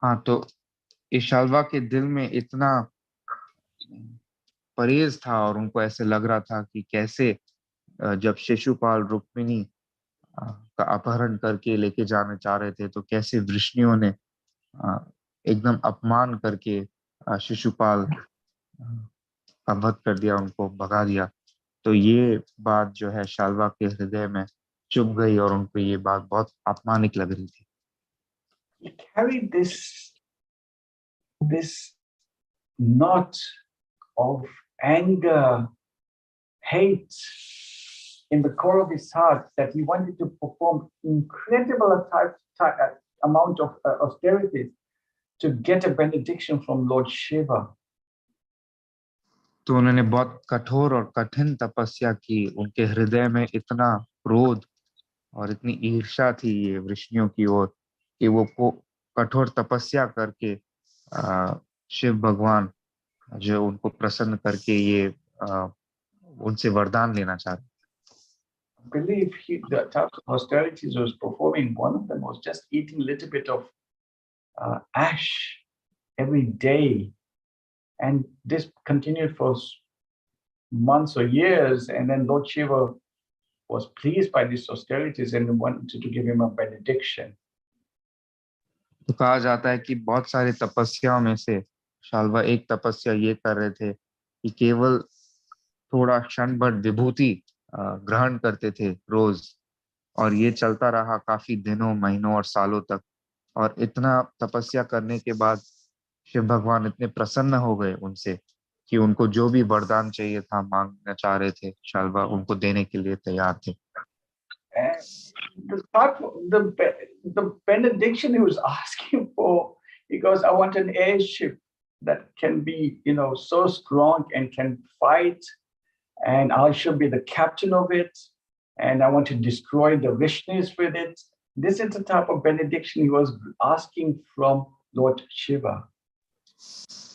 हाँ, तो इस शाल्वा के दिल में इतना परहेज था और उनको ऐसे लग रहा था कि कैसे जब शिशुपाल रुक्मिणी का अपहरण करके लेके जाने चाह रहे थे तो कैसे वृष्णियों ने एकदम अपमान करके शिशुपाल का वध कर दिया, उनको भगा दिया। तो ये बात जो है शाल्वा के हृदय में चुभ गई और उनको ये बात बहुत अपमानिक लग रही थी। He carried this knot of anger, hate in the core of his heart, that he wanted to perform incredible amount of austerities to get a benediction from Lord Shiva. तो उन्होंने बहुत कठोर और कठिन तपस्या की, उनके हृदय में इतना क्रोध और इतनी ईर्ष्या थी ये वृष्णियों की ओर कि वो कठोर तपस्या करके शिव भगवान जो उनको प्रसन्न करके ये उनसे वरदान लेना चाहते। I believe the types of austerities he was performing, one of them was just eating a little bit of ash every day, and this continued for months or years, and then Lord Shiva was pleased by these austerities and wanted to give him a benediction. तो कहा जाता है कि बहुत सारे तपस्याओं में से शाल्वा एक तपस्या ये कर रहे थे कि केवल थोड़ा क्षण भर विभूति ग्रहण करते थे रोज, और ये चलता रहा काफी दिनों, महीनों और सालों तक। और इतना तपस्या करने के बाद शिव भगवान इतने प्रसन्न हो गए उनसे कि उनको जो भी वरदान चाहिए था, मांगना चाह रहे थे, शाल्वा उनको देने के लिए तैयार थे। The benediction he was asking for, he goes, I want an airship that can be, so strong and can fight, and I should be the captain of it. and I want to destroy the Vishnus with it. This is the type of benediction he was asking from Lord Shiva.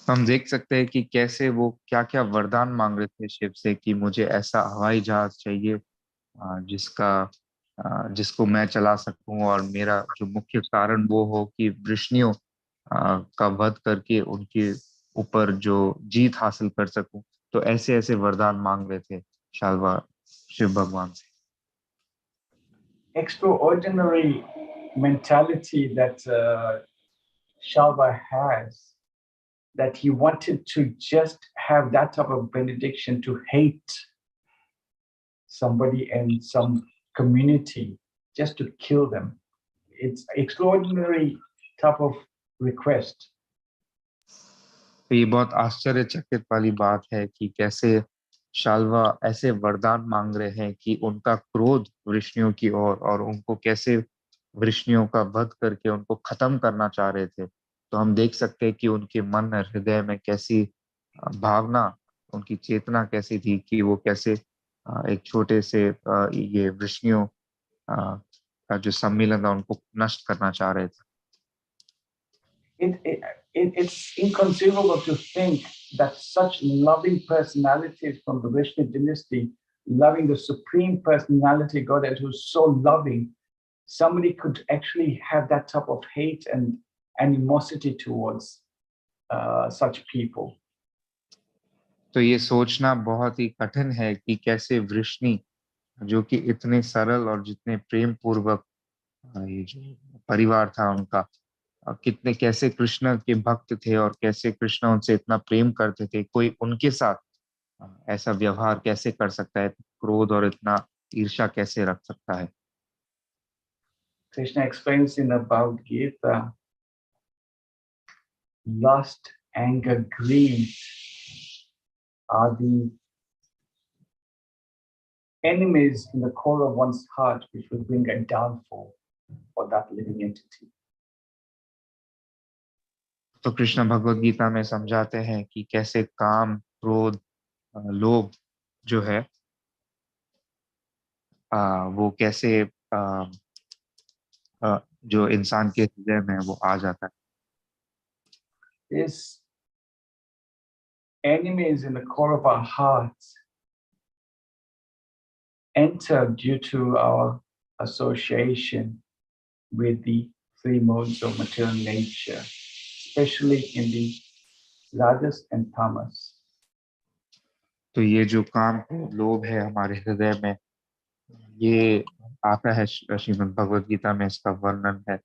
हम देख सकते हैं कि कैसे वो क्या क्या वरदान मांग रहे थे शिव से कि मुझे ऐसा हवाई जहाज चाहिए जिसको मैं चला सकूं, और मेरा जो मुख्य कारण वो हो कि वृष्णियों का वध करके उनके ऊपर जो जीत हासिल कर सकूं। तो ऐसे ऐसे वरदान मांग रहे थे शाल्वा शिव भगवान से। Extraordinary mentality that Shalva has, that he wanted to just have that type of benediction to hate somebody in some community, just to kill them. It's extraordinary type of request. तो ये बहुत आश्चर्यचकित वाली बात है कि कैसे शाल्वा ऐसे वरदान मांग रहे हैं कि उनका क्रोध वृष्णियों की ओर, और उनको कैसे वृष्णियों का वध करके उनको खत्म करना चाह रहे थे। तो हम देख सकते हैं कि उनके मन हृदय में कैसी भावना, उनकी चेतना कैसी थी कि वो कैसे एक छोटे से ये वृष्णियों का जो सम्मिलन था उनको नष्ट करना चाह रहे थे। It's inconceivable to think that such loving personalities from the Vishnu dynasty, loving the supreme personality God, and who's so loving, somebody could actually have that type of hate and animosity towards such people. तो ये सोचना बहुत ही कठिन है कि कैसे वृष्णि, जो कि इतने सरल और जितने प्रेम पूर्वक ये जो परिवार था उनका, कितने कैसे कृष्ण के भक्त थे और कैसे कृष्ण उनसे इतना प्रेम करते थे, कोई उनके साथ ऐसा व्यवहार कैसे कर सकता है, क्रोध और इतना ईर्ष्या कैसे रख सकता है। Krishna explains in the Bhagavad Gita, lust, anger, greed are the enemies in the core of one's heart, which will bring a downfall for that living entity. तो कृष्ण भगवद गीता में समझाते हैं कि कैसे काम, क्रोध, लोभ जो है वो कैसे जो इंसान के हृदय में वो आ जाता है। This enemies in the core of our hearts enter due to our association with the three modes of material nature, especially in the rajas and tamas. तो ये जो काम, लोभ है हमारे हृदय में, ये आता है श्रीमद् भगवद गीता में इसका वर्णन है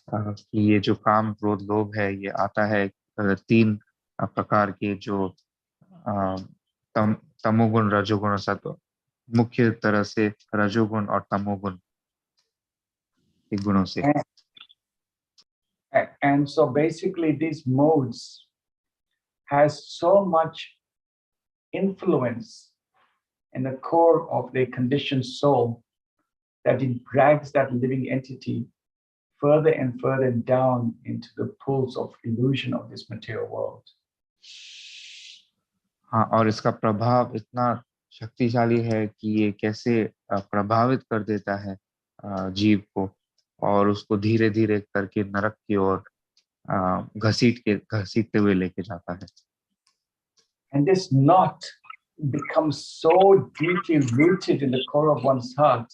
कि ये जो काम, क्रोध, लोभ है ये आता है तीन प्रकार के जो तमोगुण, रजोगुण और सत्व, मुख्य तरह से रजोगुण और तमोगुण के गुणों से। And so basically these modes has so much influence in the core of the conditioned soul that it drags that living entity further and further down into the pools of illusion of this material world. हाँ, और इसका प्रभाव इतना शक्तिशाली है कि ये कैसे प्रभावित कर देता है जीव को, और उसको धीरे धीरे करके नरक की ओर घसीटते हुए लेके जाता है। And this knot becomes so deeply rooted in the core of one's heart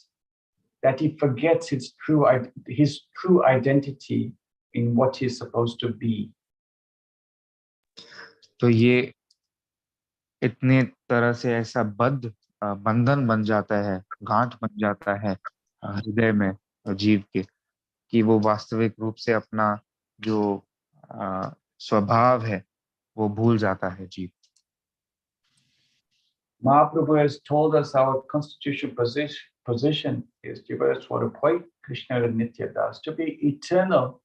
that he forgets his true identity in what he's supposed to be. तो ये इतने तरह से ऐसा बंधन बन जाता है, गांठ बन जाता है हृदय में जीव के, कि वो वास्तविक रूप से अपना जो स्वभाव है वो भूल जाता है जीव। Mahaprabhu has told us our constitutional position is Jiva Swarupoi Krishna Nitya Das, to be eternal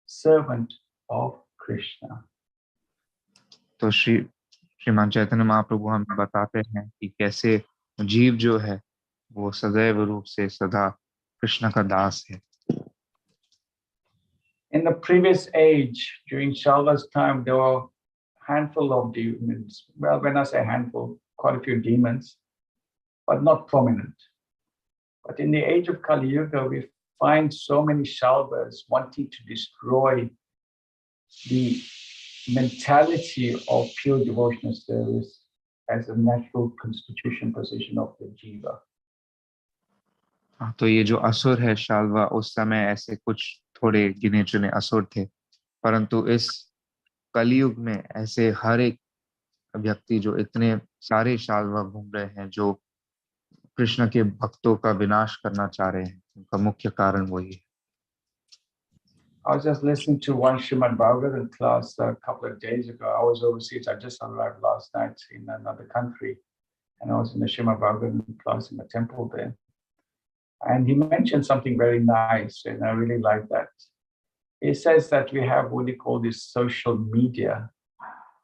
servant of Krishna. तो श्रीमान चैतन्य महाप्रभु हमें बताते हैं कि कैसे जीव जो है वो सदैव रूप से सदा कृष्ण का दास है। In the previous age, during Shalva's time, there were a handful of demons. Well, when I say handful, quite a few demons, but not prominent. But in the age of Kali Yuga, we find so many Shalvas wanting to destroy the mentality of pure devotional service as a natural constitution position of the jiva. तो ये जो असुर है शाल्वा, उस समय ऐसे कुछ थोड़े गिने चुने असुर थे, परंतु इस कलयुग में ऐसे हर एक व्यक्ति जो इतने सारे शाल्वा घूम रहे हैं, जो कृष्ण के भक्तों का विनाश करना चाह रहे हैं, उनका मुख्य कारण वही है। I was just listening to one Srimad Bhagavatam class a couple of days ago. I was overseas. I just arrived last night in another country, and I was in the Srimad Bhagavatam class in the temple there. And he mentioned something very nice, and I really like that. He says that we have what he called this social media,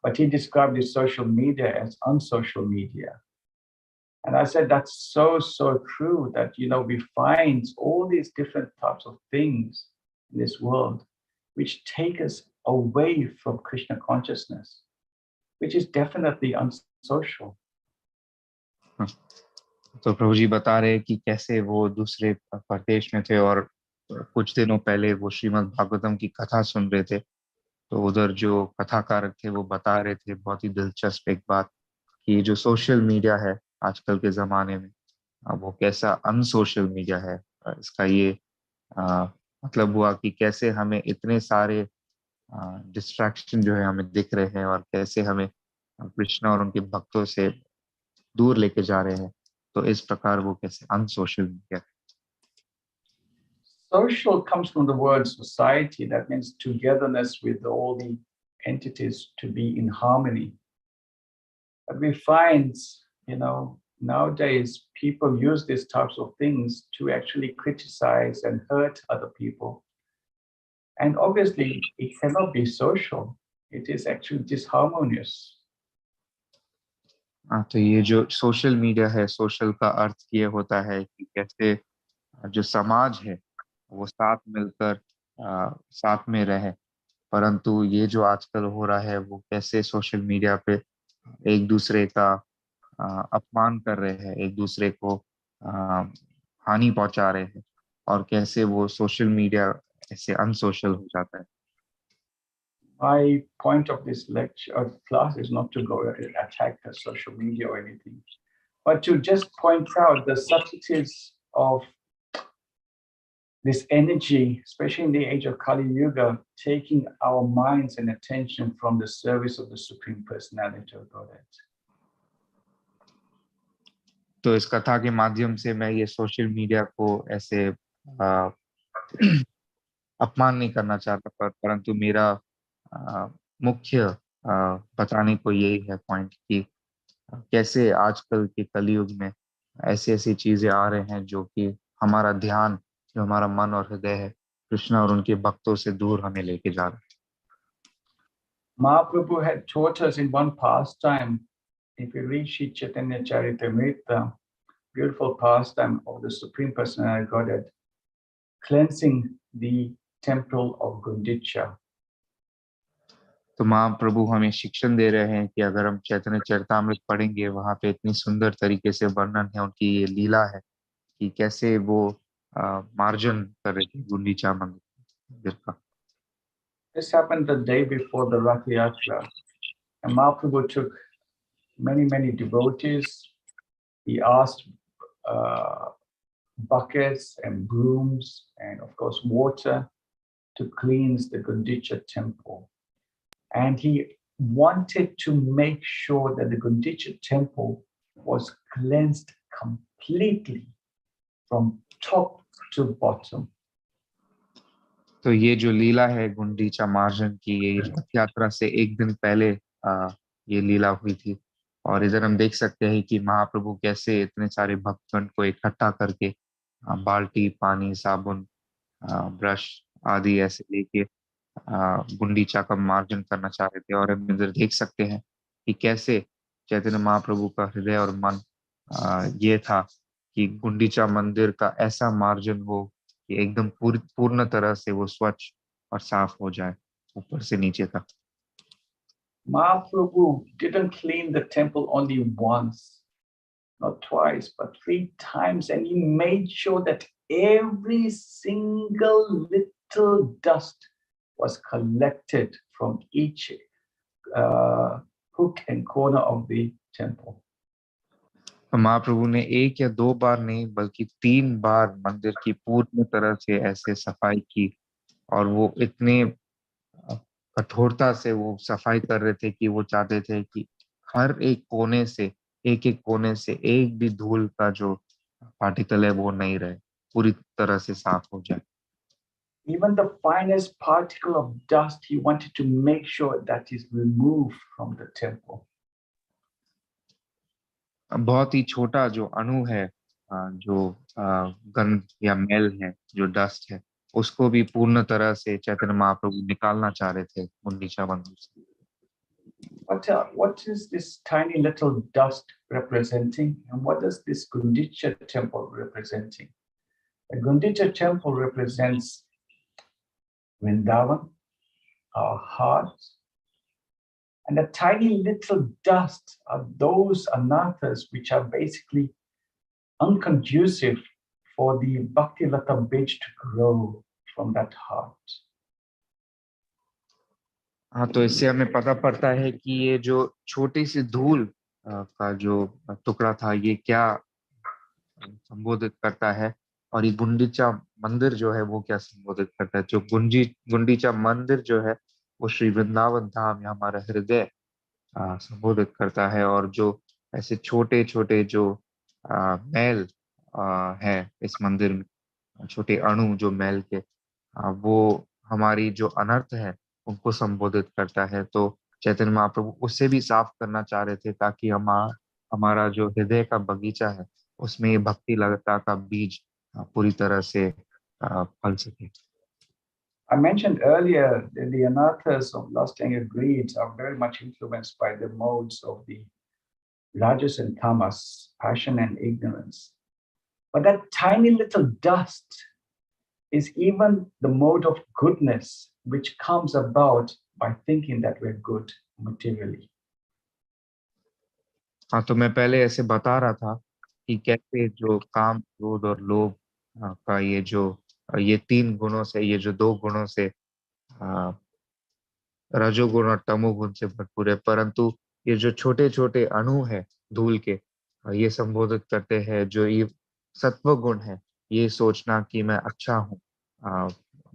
but he described this social media as unsocial media. And I said, that's so, so true that, we find all these different types of things in this world, which take us away from Krishna consciousness, which is definitely unsocial. तो प्रभु जी बता रहे हैं कि कैसे वो दूसरे प्रदेश में थे और कुछ दिनों पहले वो श्रीमद् भागवतम की कथा सुन रहे थे, तो उधर जो कथाकारक थे वो बता रहे थे बहुत ही दिलचस्प एक बात, कि जो सोशल मीडिया है आजकल के जमाने में, वो कैसा अनसोशल मीडिया है। इसका ये मतलब हुआ कि कैसे हमें इतने सारे डिस्ट्रैक्शन जो है हमें दिख रहे हैं, और कैसे हमें कृष्ण और उनके भक्तों से दूर लेके जा रहे हैं। तो इस प्रकार वो कैसे अनसोशल मीडिया है। Social comes from the word society. That means togetherness with all the entities, to be in harmony. But we find, nowadays people use these types of things to actually criticize and hurt other people. And obviously it cannot be social. It is actually disharmonious. तो ये जो social media है, social का अर्थ ये होता है कि कैसे जो समाज है वो साथ मिलकर साथ में रहे, परंतु ये जो आजकल हो रहा है वो कैसे सोशल मीडिया पे एक दूसरे का अपमान कर रहे हैं, एक दूसरे को हानि पहुंचा रहे हैं, और कैसे वो सोशल मीडिया ऐसे अनसोशल हो जाता है। My point of this lecture or class is not to go and attack the social media or anything, but to just point out the subtleties of this energy, especially in the age of Kali Yuga, taking our minds and attention from the service of the Supreme Personality of Godhead. तो इस कथा के माध्यम से मैं ये social media को ऐसे अपमान नहीं करना चाहता, परंतु मेरा मुख्य बताने को यही है पॉइंट, कि कैसे आजकल के कलयुग में ऐसी ऐसी चीजें आ रहे हैं जो कि हमारा ध्यान, जो हमारा मन और हृदय है, कृष्ण और उनके भक्तों से दूर हमें लेके जा रहा है। Mahaprabhu had taught us in one pastime, if you read Sri Chaitanya Charitamrita, beautiful pastime of the Supreme Personality of Godhead, cleansing the temple of Gundicha. तो महाप्रभु हमें शिक्षण दे रहे हैं कि अगर हम चैतन्य चरितामृत पढ़ेंगे, वहां पे इतनी सुंदर तरीके से वर्णन है, उनकी ये लीला है कि कैसे वो मार्जन कर रहे थे गुंडीचा मंदिर का। This happened the day before the Rath Yatra, and Mahaprabhu took many devotees. He asked buckets and brooms and of course water to cleanse the Gundicha temple. And he wanted to make sure that the Gundicha temple was cleansed completely from top to bottom. तो ये जो लीला है गुंडीचा मार्जन की, ये रथ यात्रा से एक दिन पहले ये लीला हुई थी। और इधर हम देख सकते हैं कि महाप्रभु कैसे इतने सारे भक्तगण को इकट्ठा करके बाल्टी, पानी, साबुन, ब्रश आदि ऐसे लेके गुंडीचा का मार्जन करना चाह रहे थे। और हम इधर देख सकते हैं कि कैसे चैतन्य महाप्रभु का हृदय और मन ये था कि गुंडीचा मंदिर का ऐसा मार्जन हो कि एकदम पूर्ण तरह से वो स्वच्छ और साफ हो जाए ऊपर से नीचे तक। Mahaprabhu didn't clean the temple only once, not twice, but 3 times, and he made sure that every single little dust was collected from each hook and corner of the temple. तो महाप्रभु ने 1 या 2 बार नहीं बल्कि 3 बार मंदिर की पूर्ण तरह से ऐसे सफाई की, और वो इतने कठोरता से वो सफाई कर रहे थे कि वो चाहते थे कि हर एक कोने से एक भी धूल का जो पार्टिकल है वो नहीं रहे, पूरी तरह से साफ हो जाए। Even the finest particle of dust, he wanted to make sure that is removed from the temple. बहुत ही छोटा जो अणु है, जो गंध या मैल है, जो डस्ट है, उसको भी पूर्ण तरह से चैतन्य महाप्रभु निकालना चाह रहे थे गुंडीचा मंदिर से। But what is this tiny little dust representing, and what does this Gundicha temple representing? The Gundicha temple represents Vrindavan, our hearts, and the tiny little dust are those anathas which are basically unconducive for the Bhakti Lata Bij to grow from that heart. हाँ, तो इससे हमें पता पड़ता है कि ये जो छोटी सी धूल का जो टुकड़ा था, ये क्या संबोधित करता है, और ये गुंडीचा मंदिर जो है वो क्या संबोधित करता है। जो गुंडीचा मंदिर जो है वो श्री वृंदावन धाम या हमारा हृदय संबोधित करता है, और जो ऐसे छोटे छोटे जो मैल है इस मंदिर में, छोटे अणु जो मैल के, वो हमारी जो अनर्थ है उनको संबोधित करता है। तो चैतन्य महाप्रभु उससे भी साफ करना चाह रहे थे, ताकि हमारा जो हृदय का बगीचा है उसमें ये भक्ति लगता का बीज पूरी तरह से फल सके। I mentioned earlier that the anathas of lust, anger, greed are very much influenced by the modes of the rajas and tamas, passion and ignorance. But that tiny little dust is even the mode of goodness, which comes about by thinking that we're good materially. हाँ, तो मैं पहले ऐसे बता रहा था कि कैसे जो काम, क्रोध और लोभ का ये 3 गुणों से, ये जो 2 गुणों से रजोगुण और तमोगुण से भरपूर है, परंतु ये जो छोटे छोटे अणु है धूल के, ये संबोधित करते हैं जो ये सत्व गुण है, ये सोचना कि मैं अच्छा हूँ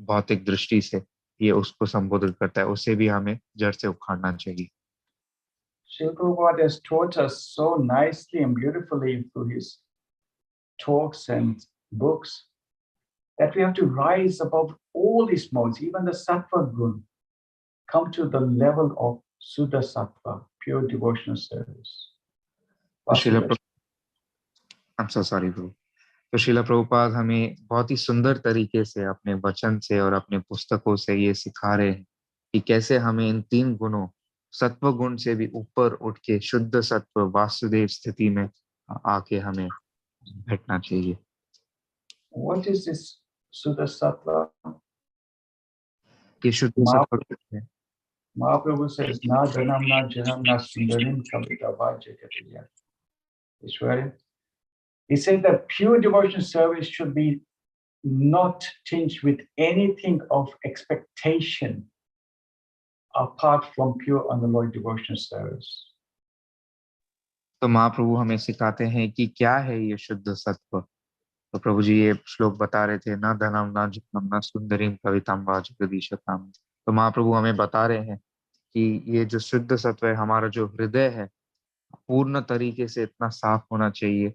भौतिक दृष्टि से, ये उसको संबोधित करता है। उसे भी हमें जड़ से उखाड़ना चाहिए। Srila Prabhupada has taught us so nicely and beautifully through his talks and books that we have to rise above all these modes, even the sattva gun, come to the level of Suddha Sattva, pure devotional service. तो शिला प्रभुपाद हमें बहुत ही सुंदर तरीके से अपने वचन से और अपने पुस्तकों से ये सिखा रहे हैं कि कैसे हमें इन 3 गुणों, सत्व गुण से भी ऊपर उठ के शुद्ध सत्व वासुदेव स्थिति में आके हमें बैठना चाहिए। What is this Suddha Sattva? ये शुद्ध सत्व है। Mahaprabhu says, "Na dhanam, na janam, na sundarim kavita vajjayatya." It's right. He said that pure devotional service should be not tinged with anything of expectation apart from pure unalloyed devotional service. तो महाप्रभु हमें सिखाते हैं कि क्या है ये शुद्ध सत्व। तो प्रभु जी ये श्लोक बता रहे थे, ना धनम ना जनम ना सुंदरीम कविताम वाच जगदीशताम। तो महाप्रभु हमें बता रहे हैं कि ये जो शुद्ध सत्व है, हमारा जो हृदय है, पूर्ण तरीके से इतना साफ होना चाहिए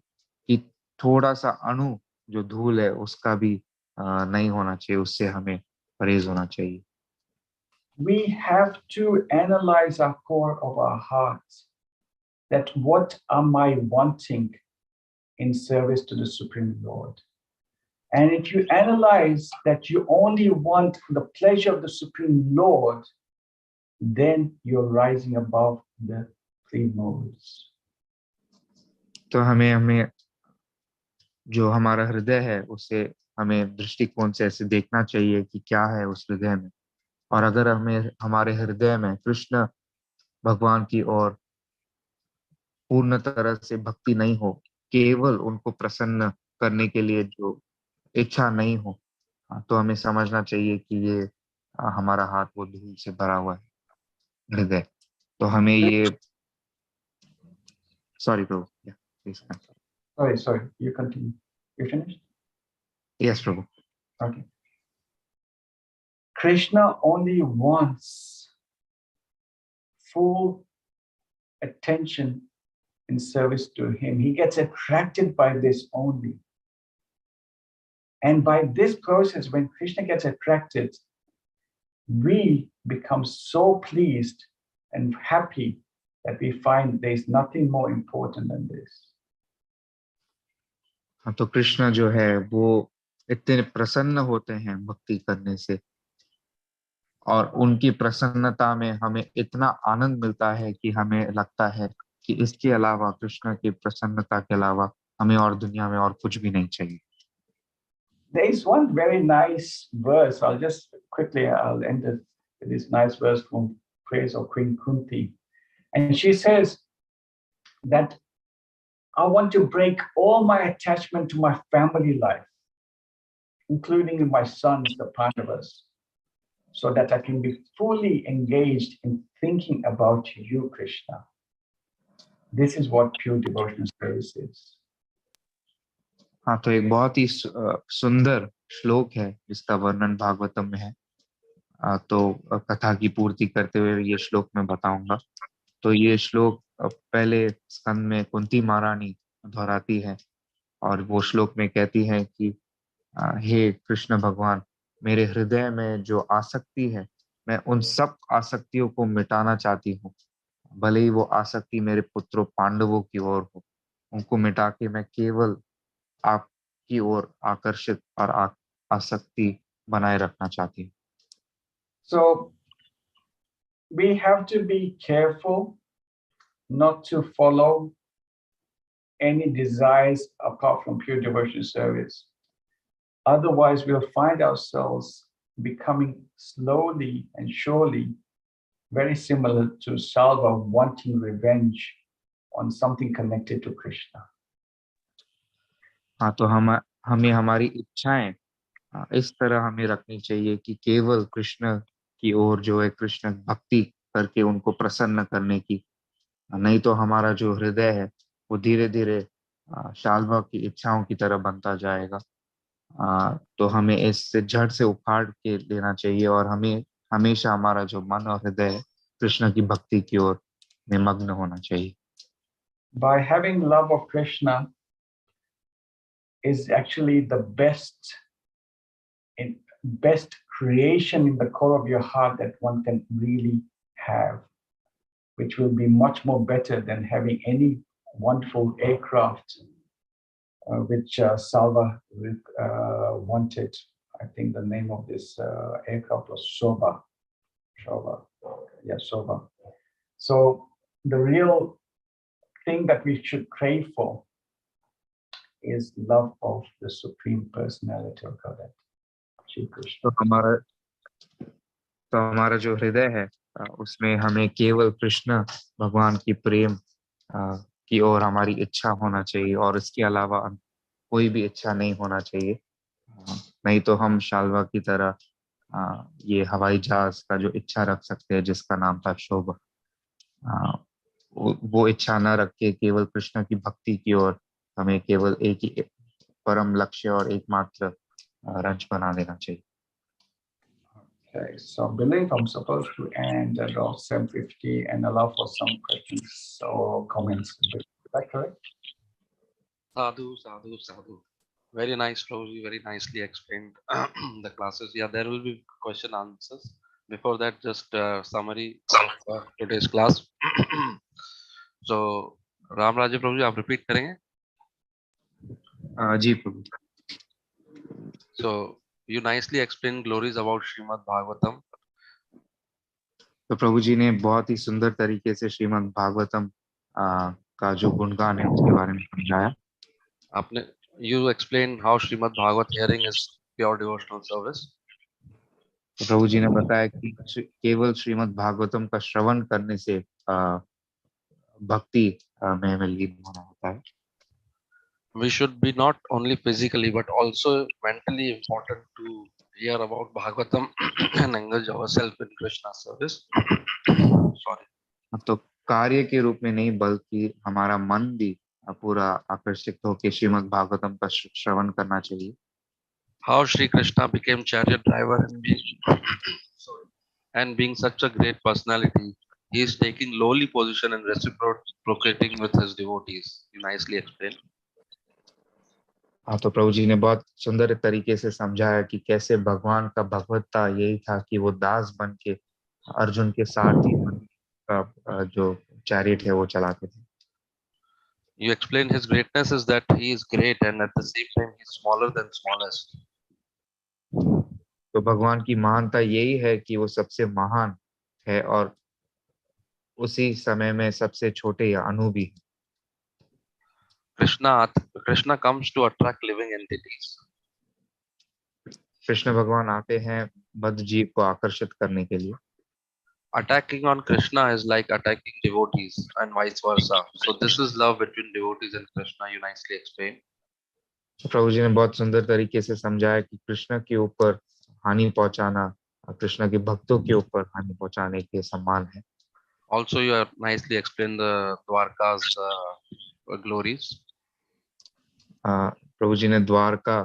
कि थोड़ा सा अणु जो धूल है उसका भी नहीं होना चाहिए, उससे हमें परहेज होना चाहिए। We have to analyze our core of our hearts, that what am I wanting in service to the Supreme Lord? And if you analyze that you only want for the pleasure of the Supreme Lord, then you're rising above the 3 modes. तो हमें जो हमारा हृदय है उसे हमें दृष्टिकोण से ऐसे देखना चाहिए कि क्या है उस हृदय में, और अगर हमें हमारे हृदय में कृष्ण भगवान की ओर पूर्ण तरह से भक्ति नहीं हो, केवल उनको प्रसन्न करने के लिए जो इच्छा नहीं हो, तो हमें समझना चाहिए कि ये हमारा हाथ वो धूल से भरा हुआ है, हृदय। तो हमें ये sorry Prabhu, please. Sorry, you continue. You finished? Yes Prabhu. Okay. Krishna only wants full attention in service to him. He gets attracted by this only. And by this process, when Krishna gets attracted, we become so pleased and happy that we find there's nothing more important than this. हाँ, तो कृष्ण जो है वो इतने प्रसन्न होते हैं भक्ति करने से, और उनकी प्रसन्नता में हमें इतना आनंद मिलता है कि हमें लगता है कि इसके अलावा, कृष्ण की प्रसन्नता के अलावा हमें और दुनिया में और कुछ भी नहीं चाहिए। There is one very nice verse. I'll end it with this nice verse from Praise of Queen Kunti. And she says that I want to break all my attachment to my family life, including my sons, the Pandavas, so that I can be fully engaged in thinking about you, Krishna. This is what pure devotional service is. हाँ, तो एक बहुत ही सुंदर श्लोक है जिसका वर्णन भागवतम में है। तो कथा की पूर्ति करते हुए ये श्लोक मैं बताऊंगा। तो ये श्लोक पहले स्कंद में कुंती महारानी दोहराती है, और वो श्लोक में कहती है कि हे कृष्ण भगवान, मेरे हृदय में जो आसक्ति है, मैं उन सब आसक्तियों को मिटाना चाहती हूँ, भले ही वो आसक्ति मेरे पुत्रों पांडवों की ओर हो। उनको मिटा के मैं केवल आपकी ओर आकर्षित और आसक्ति बनाए रखना चाहती हूँ। So we have to be careful not to follow any desires apart from pure devotion service. Otherwise, we'll find ourselves becoming slowly and surely very similar to Salva wanting revenge on something connected to Krishna. हाँ, तो हमें हमारी इच्छाएं इस तरह हमें रखनी चाहिए कि केवल कृष्ण की ओर जो है, कृष्ण भक्ति करके उनको प्रसन्न करने की। नहीं तो हमारा जो हृदय है वो धीरे धीरे शाल्वा की इच्छाओं की तरह बनता जाएगा। तो हमें इससे जड़ से उखाड़ के लेना चाहिए, और हमें हमेशा हमारा जो मन और हृदय है कृष्ण की भक्ति की ओर में मग्न होना चाहिए। By having love of Krishna is actually the best creation in the core of your heart that one can really have, which will be much more better than having any wonderful aircraft, which Salva wanted. I think the name of this aircraft was Shobha. So the real thing that we should crave for is love of the Supreme Personality of Godhead, Shri Krishna. तो हमारा जो हृदय है उसमें हमें केवल कृष्ण भगवान की प्रेम की ओर हमारी इच्छा होना चाहिए, और इसके अलावा कोई भी इच्छा नहीं होना चाहिए। नहीं तो हम शाल्वा की तरह ये हवाई जहाज का जो इच्छा रख सकते हैं, जिसका नाम था शोभा, वो इच्छा न रख के केवल कृष्ण की भक्ति की ओर हमें केवल एक ही परम लक्ष्य और एकमात्र रंच बना देना चाहिए। Okay, so I believe I'm supposed to end at around 7:50 and allow for some questions or comments. Is that correct? Sadhu, sadhu, sadhu. Very nice, Prabhuji. Very nicely explained the classes. Yeah, there will be question answers. Before that, just summary of today's class. So, Ram Raja Prabhuji, आप repeat करेंगे? जी प्रभु। So, you nicely explained glories about Srimad Bhagavatam. तो प्रभु जी ने बहुत ही सुंदर तरीके से श्रीमद् भागवतम का जो गुणगान है उसके बारे में समझाया। आपने you explained how Srimad Bhagavat hearing is pure devotional service. तो प्रभु जी ने बताया कि केवल श्रीमद् भागवतम का श्रवण करने से भक्ति में लीन होना होता है। We should be not only physically but also mentally important to hear about Bhagavatam and engage ourselves in Krishna service. Sorry. तो कार्य के रूप में नहीं बल्कि हमारा मन भी पूरा आकर्षित होकर श्रीमद् भागवतम का श्रवण करना चाहिए। How Sri Krishna became chariot driver and sorry, and being such a great personality, he is taking lowly position and reciprocating with his devotees. You nicely explained. हाँ, तो प्रभु जी ने बहुत सुंदर तरीके से समझाया कि कैसे भगवान का भगवत्ता यही था कि वो दास बन के अर्जुन के सारथी बन का जो चैरिट है वो चलाते थे। You explained his greatness is that he is great and at the same time he is smaller than smallest. तो भगवान की महानता यही है कि वो सबसे महान है और उसी समय में सबसे छोटे या अणु भी है। Krishna comes to attract living entities. Krishna भगवान आते हैं बद्ध जीव को आकर्षित करने के लिए। Attacking on Krishna is like attacking devotees and vice versa. So this is love between devotees and Krishna. You nicely explained. प्रभु जी ने बहुत सुंदर तरीके से समझाया कि कृष्ण के ऊपर हानि पहुंचाना कृष्ण के भक्तों के ऊपर हानि पहुंचाने के समान है। Also, you have nicely explained the Dwarka's glories. प्रभु जी ने द्वारका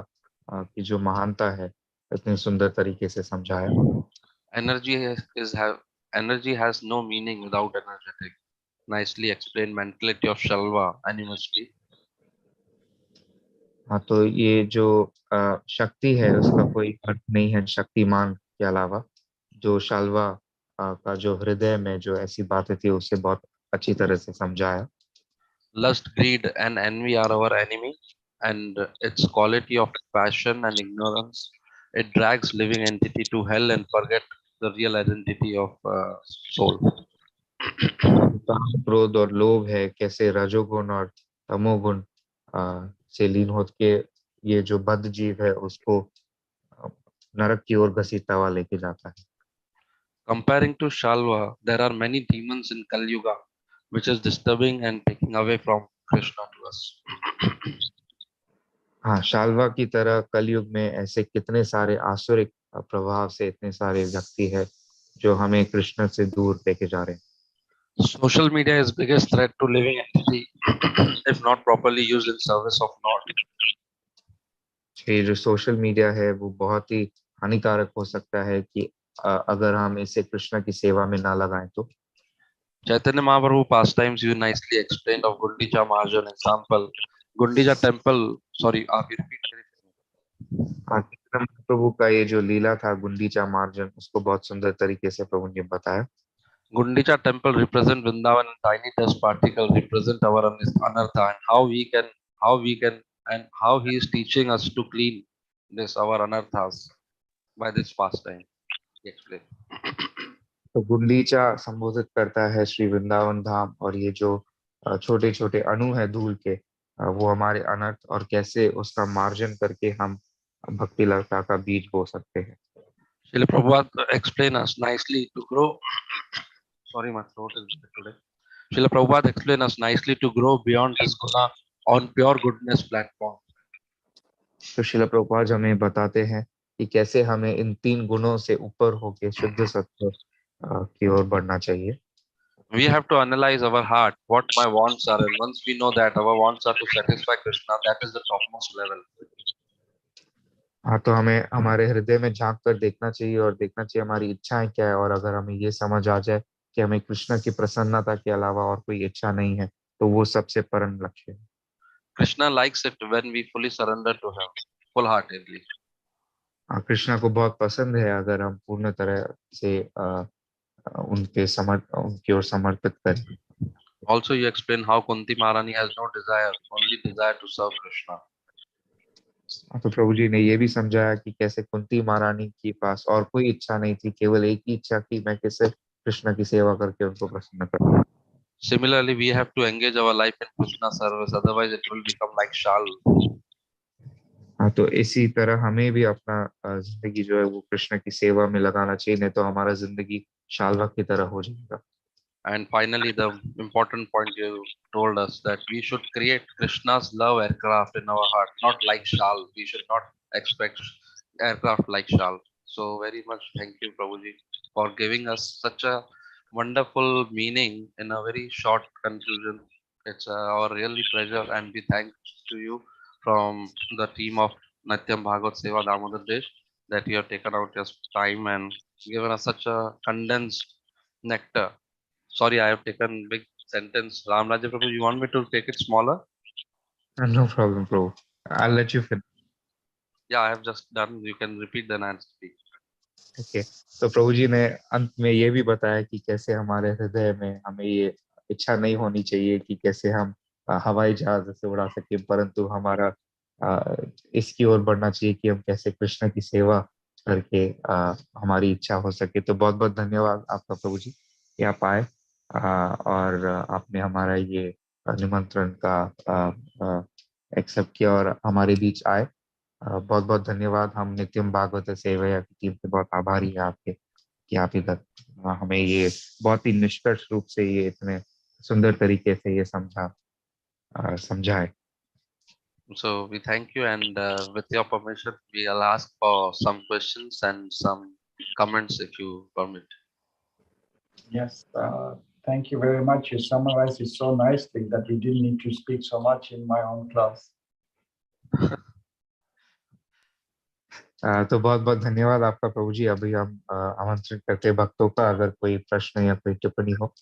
की जो महानता है इतने सुंदर तरीके से समझाया। Energy has no meaning without energetic. Nicely explained mentality of Shalva animosity. हाँ, तो ये जो शक्ति है उसका कोई अर्थ नहीं है शक्तिमान के अलावा। जो शाल्वा का जो हृदय में जो ऐसी बातें थी उसे बहुत अच्छी तरह से समझाया। Lust, greed, and envy are our enemy, and its quality of passion and ignorance. It drags living entity to hell and forget the real identity of soul. काम, क्रोध और लोभ है कैसे रजोगुण और तमोगुण से लीन होके ये जो बद्ध जीव है उसको नरक की ओर घसीटता हुआ लेके जाता है। Comparing to Shalva, there are many demons in Kali Yuga, which is disturbing and taking away from Krishna to us. हाँ, शाल्वा की तरह कलयुग में ऐसे कितने सारे आसुरिक प्रभाव से इतने सारे व्यक्ति है जो हमें कृष्ण से दूर लेके जा रहे हैं। Social media is biggest threat to living entity if not properly used in service of Lord. ये जो सोशल मीडिया है वो बहुत ही हानिकारक हो सकता है कि अगर हम इसे कृष्ण की सेवा में ना लगाएं तो। Chaitanya Mahaprabhu pastimes you nicely explained of Gundicha Mahajan example. Gundicha temple, sorry, आप ही repeat करें। चैतन्य प्रभु का ये जो लीला था गुंडीचा मार्जन उसको बहुत सुंदर तरीके से प्रभु ने बताया। Gundicha temple represent Vrindavan and tiny dust particle represent our anartha and how he is teaching us to clean this our anarthas by this pastime. He explained. तो गुंडीचा संबोधित करता है श्री वृंदावन धाम और ये जो छोटे छोटे अणु है धूल के वो हमारे अनर्थ और कैसे उसका मार्जन करके हम भक्ति लता का बीज बो सकते हैं। Srila Prabhupada explain us nicely to grow. Sorry, my throat is bad today. Srila Prabhupada explain us nicely to grow beyond this guna on pure goodness platform. तो श्रील प्रभुपाद हमें बताते हैं कि कैसे हमें इन 3 गुणों से ऊपर होके शुद्ध सत्य की ओर बढ़ना चाहिए। We have to analyze our heart, what my wants are, and once we know that our wants are to satisfy Krishna, that is the topmost level. हाँ, तो हमें हमारे हृदय में झांक कर देखना चाहिए और देखना चाहिए हमारी इच्छाएं क्या है और अगर हमें ये समझ आ जाए कि हमें कृष्ण की प्रसन्नता के अलावा और कोई इच्छा नहीं है तो वो सबसे परम लक्ष्य है। Krishna likes it when we fully surrender to him, full-heartedly. Krishna को बहुत पसंद है अगर हम पूर्ण तरह से उनकी ओर समर्पित करें। Also, you explain how Kunti Maharani has no desire, only desire to serve Krishna. तो प्रभु जी ने ये भी समझाया कि कैसे कुंती महारानी के पास और कोई इच्छा नहीं थी, केवल एक ही इच्छा कि मैं कैसे कृष्ण की सेवा करके उनको प्रसन्न करूं। Similarly, we have to engage our life in Krishna service, otherwise it will become like shal. हाँ, तो इसी तरह हमें भी अपना जिंदगी जो है वो कृष्ण की सेवा में लगाना चाहिए, नहीं तो हमारा जिंदगी शाल्वा की तरह हो जाएगा। And finally, the important point you told us that we should create Krishna's love aircraft in our heart, not like Shal. We should not expect aircraft like Shal. So very much thank you, Prabhuji, for giving us such a wonderful meaning in a very short conclusion. It's our really pleasure, and we thanks to you from the team of Natyam Bhagavad Seva Damodar Desh that you have taken out your time and given us such a condensed nectar. Sorry, I have taken big sentence. Ram Raja Prabhu, you want me to take it smaller? No problem, bro. I'll let you finish. Yeah, I have just done. You can repeat then and speak. Okay, तो प्रभु जी ने अंत में ये भी बताया कि कैसे हमारे हृदय में हमें ये इच्छा नहीं होनी चाहिए कि कैसे हम हवाई जहाज से उड़ा सके, परंतु हमारा इसकी ओर बढ़ना चाहिए कि हम कैसे कृष्ण की सेवा करके हमारी इच्छा हो सके। तो बहुत बहुत धन्यवाद आपका प्रभु जी कि आप आए और आपने हमारा ये निमंत्रण का एक्सेप्ट किया और हमारे बीच आए। बहुत बहुत धन्यवाद। हम नित्यम भागवत सेवया की टीम से बहुत आभारी है आपके कि आप इधर हमें ये बहुत ही निष्कर्ष रूप से ये इतने सुंदर तरीके से ये समझाए। So we thank you, and with your permission, we'll ask for some questions and some comments if you permit. Yes, thank you very much. You summarized it so nicely that we didn't need to speak so much in my own class. तो बहुत बहुत धन्यवाद आपका प्रभु जी। अभी हम आमंत्रित करते हैं भक्तों का, अगर कोई प्रश्न या कोई टिप्पणी हो।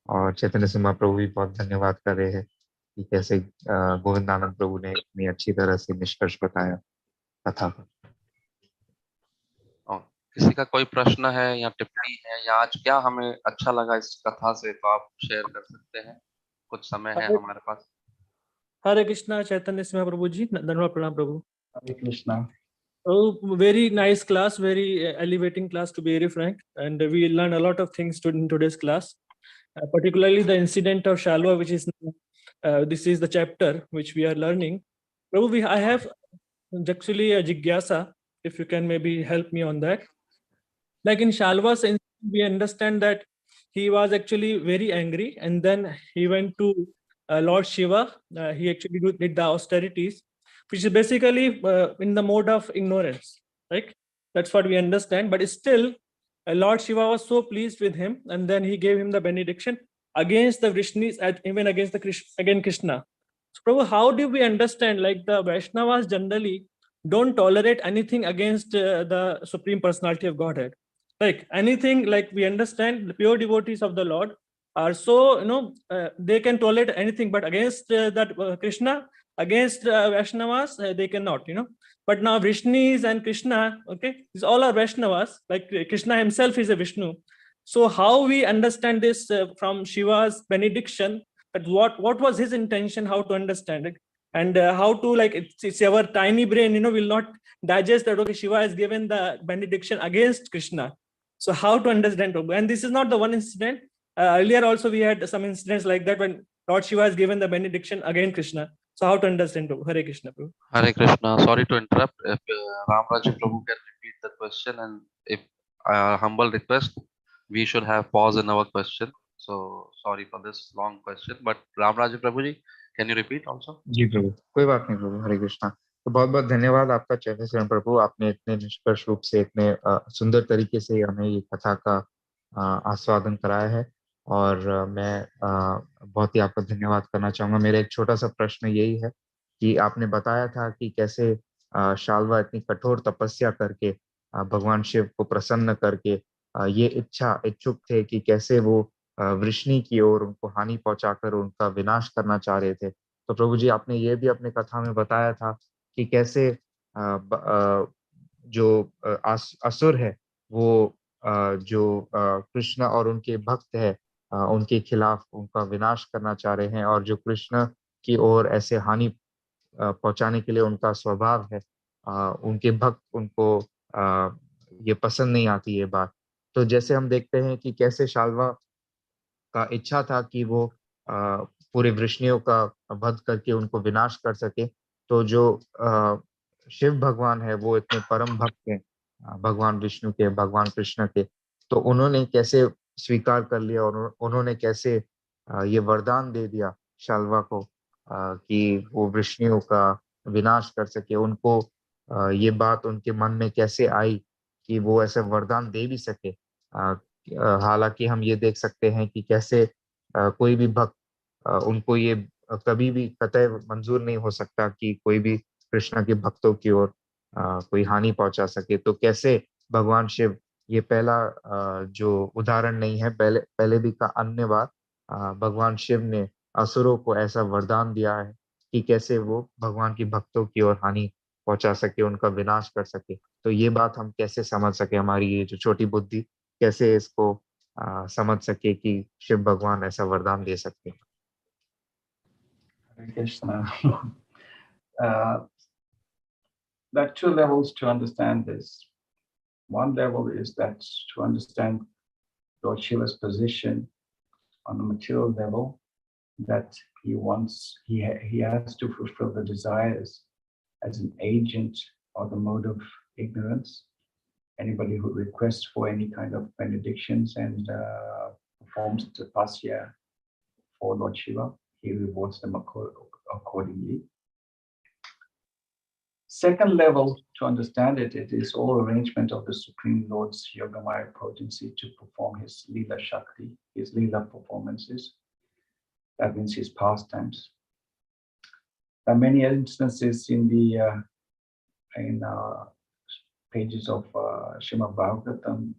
और चैतन्य सिम्हा प्रभु भी बहुत धन्यवाद कर रहे हैं कि कैसे गोविंदानंद प्रभु ने इतनी अच्छी तरह से निष्कर्ष बताया कथा का। और किसी का कोई प्रश्न है या टिप्पणी है या आज क्या हमें अच्छा लगा इस कथा से, तो आप शेयर कर सकते हैं। कुछ समय है हमारे पास। हरे कृष्णा, चैतन्य सिंह प्रभु जी, धन्यवाद, प्रणाम प्रभु। Hare Krishna. Oh, very nice class, very elevating class to be very frank, and we learned a lot of things in today's class, particularly the incident of Shalva, which is this is the chapter which we are learning. Prabhu, I have actually a jigyasa, if you can maybe help me on that. Like in Shalva's incident, we understand that he was actually very angry, and then he went to Lord Shiva. He actually did the austerities, which is basically in the mode of ignorance, right? That's what we understand. But still, Lord Shiva was so pleased with him, and then he gave him the benediction against the Vrishnis, even against the Krishna. So, Prabhu, how do we understand? Like the Vaishnavas generally don't tolerate anything against the Supreme Personality of Godhead. Like anything, like we understand, the pure devotees of the Lord are so, they can tolerate anything, but against that Krishna, against Vaishnavas, they cannot, But now Vrishnis and Krishna, okay, these all are Vaishnavas, like Krishna himself is a Vishnu. So how we understand this from Shiva's benediction, that what was his intention, how to understand it, and how to, like, it's our tiny brain, will not digest that, okay, Shiva has given the benediction against Krishna. So how to understand, and this is not the one incident. Earlier also we had some incidents like that when Lord Shiva has given the benediction against Krishna. So how to understand, Prabhu? Hare Krishna, Prabhu. Hare Krishna. Sorry to interrupt. If Ram Raja Prabhu can repeat the question, and if humble request, we should have pause in our question. So sorry for this long question, but Ram Raja Prabhu ji, can you repeat also? जी प्रभु, कोई बात नहीं प्रभु। हरे कृष्णा। तो बहुत बहुत धन्यवाद आपका चैतन्य सिंह प्रभु, आपने इतने निष्कर्ष रूप से इतने सुंदर तरीके से हमें ये कथा का आस्वादन कराया है। और मैं बहुत ही आपका धन्यवाद करना चाहूंगा। मेरा एक छोटा सा प्रश्न यही है कि आपने बताया था कि कैसे शाल्वा इतनी कठोर तपस्या करके भगवान शिव को प्रसन्न करके ये इच्छुक थे कि कैसे वो वृष्णि की ओर उनको हानि पहुंचाकर उनका विनाश करना चाह रहे थे। तो प्रभु जी, आपने ये भी अपने कथा में बताया था कि कैसे जो असुर है वो जो कृष्ण और उनके भक्त है उनके खिलाफ उनका विनाश करना चाह रहे हैं, और जो कृष्ण की ओर ऐसे हानि पहुंचाने के लिए उनका स्वभाव है, उनके भक्त उनको ये पसंद नहीं आती ये बात। तो जैसे हम देखते हैं कि कैसे शाल्वा का इच्छा था कि वो पूरे वृष्णियों का वध करके उनको विनाश कर सके। तो जो शिव भगवान है वो इतने परम भक्त हैं भगवान विष्णु के, भगवान कृष्ण के, तो उन्होंने कैसे स्वीकार कर लिया और उन्होंने कैसे ये वरदान दे दिया शाल्वा को कि वो वृष्णियों का विनाश कर सके। उनको ये बात उनके मन में कैसे आई कि वो ऐसे वरदान दे भी सके। हालांकि हम ये देख सकते हैं कि कैसे कोई भी भक्त उनको ये कभी भी कतई मंजूर नहीं हो सकता कि कोई भी कृष्ण के भक्तों की ओर कोई हानि पहुंचा सके। तो कैसे भगवान शिव, ये पहला जो उदाहरण नहीं है, पहले भी का अन्य बार भगवान शिव ने असुरों को ऐसा वरदान दिया है कि कैसे वो भगवान की भक्तों की ओर हानि पहुंचा सके, उनका विनाश कर सके। तो ये बात हम कैसे समझ सके, हमारी ये जो छोटी बुद्धि कैसे इसको समझ सके कि शिव भगवान ऐसा वरदान दे सकते हैं। Hare Krishna. There are two levels to understand this. One level is that to understand Lord Shiva's position on the material level, that he has to fulfill the desires as an agent or the mode of ignorance. Anybody who requests for any kind of benedictions and performs tapasya for Lord Shiva, he rewards them accordingly. Second level to understand it, it is all arrangement of the Supreme Lord's Yogamaya potency to perform his Leela Shakti, his Leela performances. That means his pastimes. There are many instances in the pages of Srimad Bhagavatam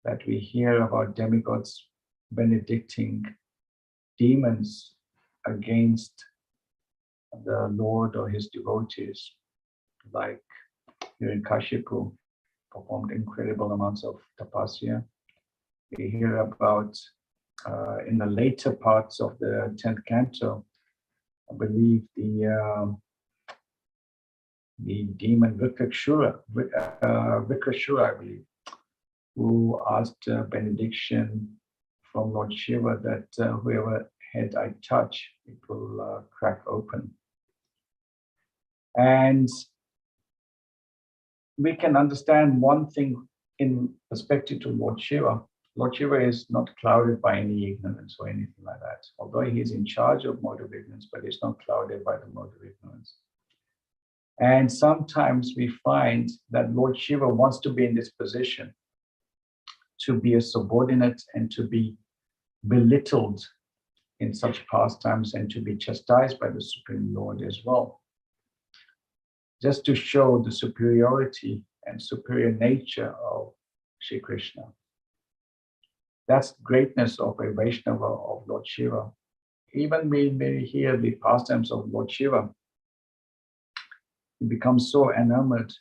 that we hear about demigods benedicting demons against the Lord or his devotees, like Hiranyakashipu performed incredible amounts of tapasya. We hear about in the later parts of the 10th canto, I believe the demon Vikrashura, I believe, who asked benediction from Lord Shiva that whoever head I touch, it will crack open. And we can understand one thing in perspective to Lord Shiva. Lord Shiva is not clouded by any ignorance or anything like that. Although he is in charge of mode of ignorance, but he's not clouded by the mode of ignorance. And sometimes we find that Lord Shiva wants to be in this position, to be a subordinate and to be belittled in such pastimes and to be chastised by the Supreme Lord as well, just to show the superiority and superior nature of Shri Krishna. That's the greatness of a Vaishnava of Lord Shiva. Even when we hear the pastimes of Lord Shiva, he becomes so enamored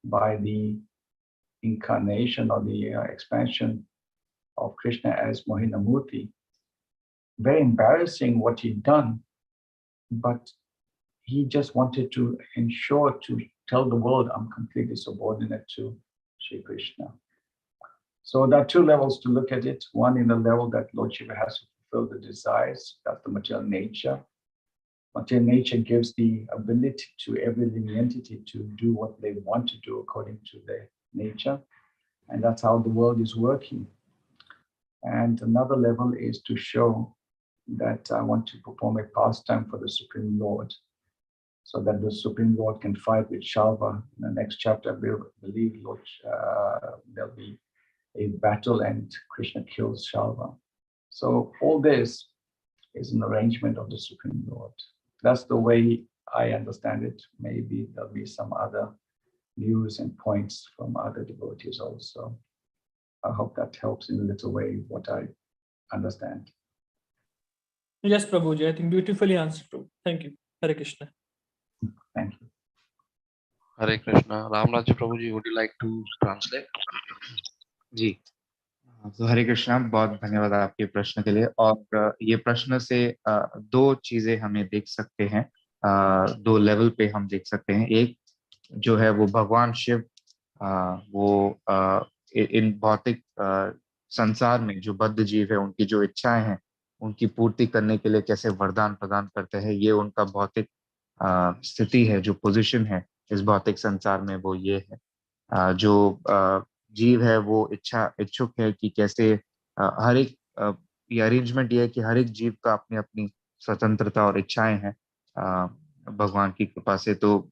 by the incarnation or the expansion of Krishna as Mohinamurti. Very embarrassing what he'd done, but he just wanted to ensure to tell the world, I'm completely subordinate to Shri Krishna. So there are two levels to look at it. One in the level that Lord Shiva has to fulfill the desires, that's the material nature. Material nature gives the ability to every living entity to do what they want to do according to their nature. And that's how the world is working. And another level is to show that I want to perform a pastime for the Supreme Lord, so that the Supreme Lord can fight with Shalva. In the next chapter, we believe there'll be a battle and Krishna kills Shalva. So all this is an arrangement of the Supreme Lord. That's the way I understand it. Maybe there'll be some other views and points from other devotees also. I hope that helps in a little way what I understand. Yes, Prabhuji, I think beautifully answered, Prabhu. Thank you. Hare Krishna. Thank you. Hare Krishna. Ramnaji Prabhuji, would you like to translate? जी, तो हरे कृष्णा, बहुत धन्यवाद आपके प्रश्न के लिए। और ये प्रश्न से दो चीजें हमें देख सकते हैं, दो लेवल पे हम देख सकते हैं। एक जो है वो भगवान शिव वो इन भौतिक संसार में जो बद्ध जीव है, उनकी जो इच्छाएं हैं उनकी पूर्ति करने के लिए कैसे वरदान प्रदान करते हैं, ये उनका भौतिक स्थिति है, जो पोजीशन है इस भौतिक संसार में, वो ये है। जो जीव है वो इच्छुक है कि कैसे हर एक ये अरेंजमेंट ये है कि हर एक जीव का अपनी अपनी स्वतंत्रता और इच्छाएं हैं भगवान की कृपा से। तो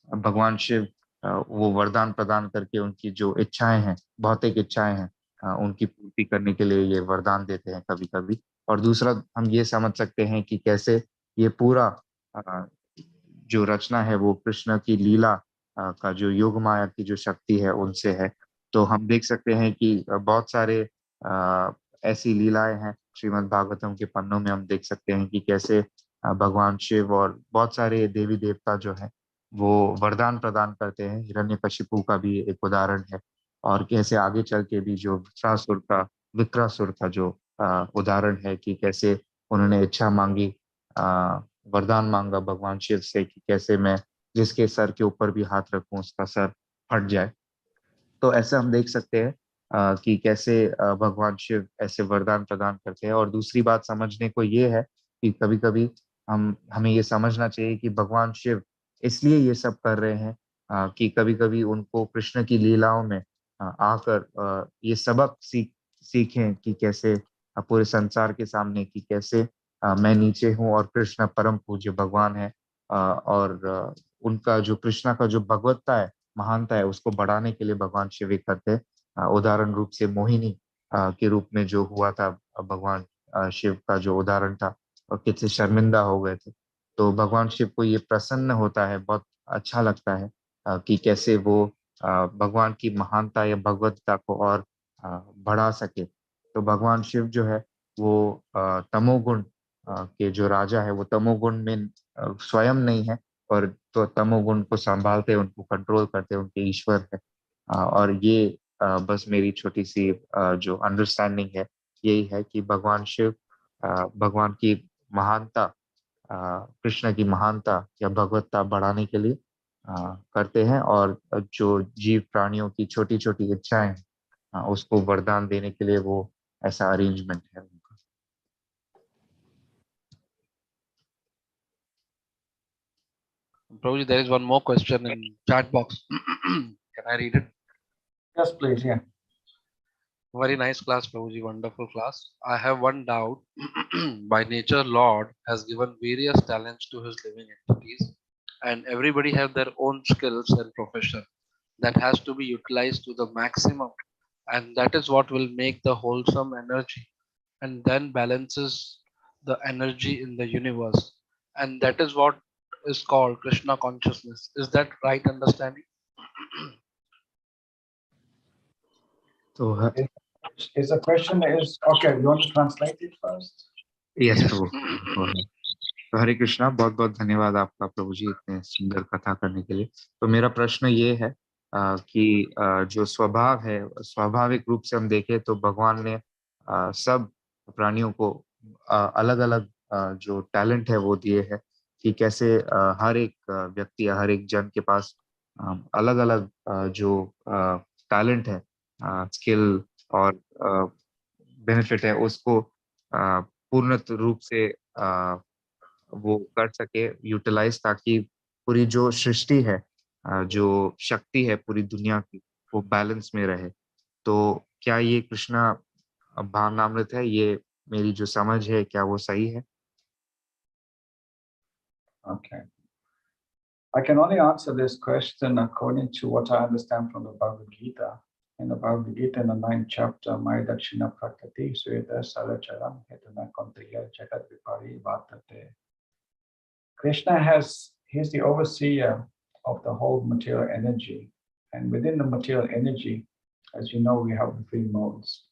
भगवान शिव वो वरदान प्रदान करके उनकी जो इच्छाएं हैं, भौतिक इच्छाएं हैं, उनकी पूर्ति करने के लिए ये वरदान देते हैं कभी कभी। और दूसरा हम ये समझ सकते हैं कि कैसे ये पूरा जो रचना है वो कृष्ण की लीला का जो योग माया की जो शक्ति है उनसे है। तो हम देख सकते हैं कि बहुत सारे ऐसी लीलाएं हैं श्रीमद् भागवतम के पन्नों में। हम देख सकते हैं कि कैसे भगवान शिव और बहुत सारे देवी देवता जो है वो वरदान प्रदान करते हैं। हिरण्यकशिपु का भी एक उदाहरण है, और कैसे आगे चल के भी जो विक्रासुर का जो उदाहरण है कि कैसे उन्होंने इच्छा मांगी, वरदान मांगा भगवान शिव से कि कैसे मैं जिसके सर के ऊपर भी हाथ रखूं उसका सर फट जाए। तो ऐसे हम देख सकते हैं कि कैसे भगवान शिव ऐसे वरदान प्रदान करते हैं। और दूसरी बात समझने को ये है कि कभी कभी हमें ये समझना चाहिए कि भगवान शिव इसलिए ये सब कर रहे हैं कि कभी कभी उनको कृष्ण की लीलाओं में आकर ये सबक सीखें कि कैसे पूरे संसार के सामने कि कैसे मैं नीचे हूँ और कृष्ण परम पूज्य भगवान है। और उनका जो कृष्णा का जो भगवत्ता है, महानता है, उसको बढ़ाने के लिए भगवान शिव एक करते हैं। उदाहरण रूप से मोहिनी के रूप में जो हुआ था भगवान शिव का जो उदाहरण था, और कितने शर्मिंदा हो गए थे। तो भगवान शिव को ये प्रसन्न होता है, बहुत अच्छा लगता है कि कैसे वो भगवान की महानता या भगवत्ता को और बढ़ा सके। तो भगवान शिव जो है वो तमोगुण के जो राजा है, वो तमोगुण में स्वयं नहीं है, पर तो तमोगुण को संभालते, उनको कंट्रोल करते उनके ईश्वर है। और ये बस मेरी छोटी सी जो अंडरस्टैंडिंग है यही है कि भगवान शिव भगवान की महानता, कृष्ण की महानता या भगवत्ता बढ़ाने के लिए करते हैं, और जो जीव प्राणियों की छोटी छोटी इच्छाएं हैं उसको वरदान देने के लिए वो ऐसा अरेंजमेंट है उनका। Prabhuji, there is one more question in chat box. Can I read it? Yes, please. Yeah. Very nice class, Prabhuji. Wonderful class. I have one doubt. By nature, Lord has given various talents to his living entities, and everybody have their own skills and profession that has to be utilized to the maximum, and that is what will make the wholesome energy, and then balances the energy in the universe, and that is what is called Krishna consciousness. Is that right understanding? तो Is the question is okay? You want to translate it first? Yes Yes. प्रभु। तो हरे कृष्णा, बहुत बहुत धन्यवाद आपका प्रभु जी इतने सुंदर कथा करने के लिए। तो मेरा प्रश्न ये है कि जो स्वभाव है, स्वाभाविक रूप से हम देखें तो भगवान ने सब प्राणियों को अलग अलग जो टैलेंट है वो दिए हैं कि कैसे हर एक व्यक्ति या हर एक जन के पास अलग अलग जो टैलेंट है, स्किल और बेनिफिट है, उसको पूर्ण रूप से वो कर सके यूटिलाइज, ताकि पूरी जो सृष्टि है, जो शक्ति है पूरी दुनिया की, वो बैलेंस में रहे। तो क्या ये कृष्णा भावनामृत है? ये मेरी जो समझ है, क्या वो सही है? Okay. I can only answer this question according to what I understand from the Bhagavad Gita. In the Bhagavad Gita, in the 9th chapter, Maya Dakshina Prakriti Sweta Salacharam Hetana Kontaya Jagat Vipari Vatate. Krishna he's the overseer of the whole material energy. And within the material energy, as you know, we have the three modes.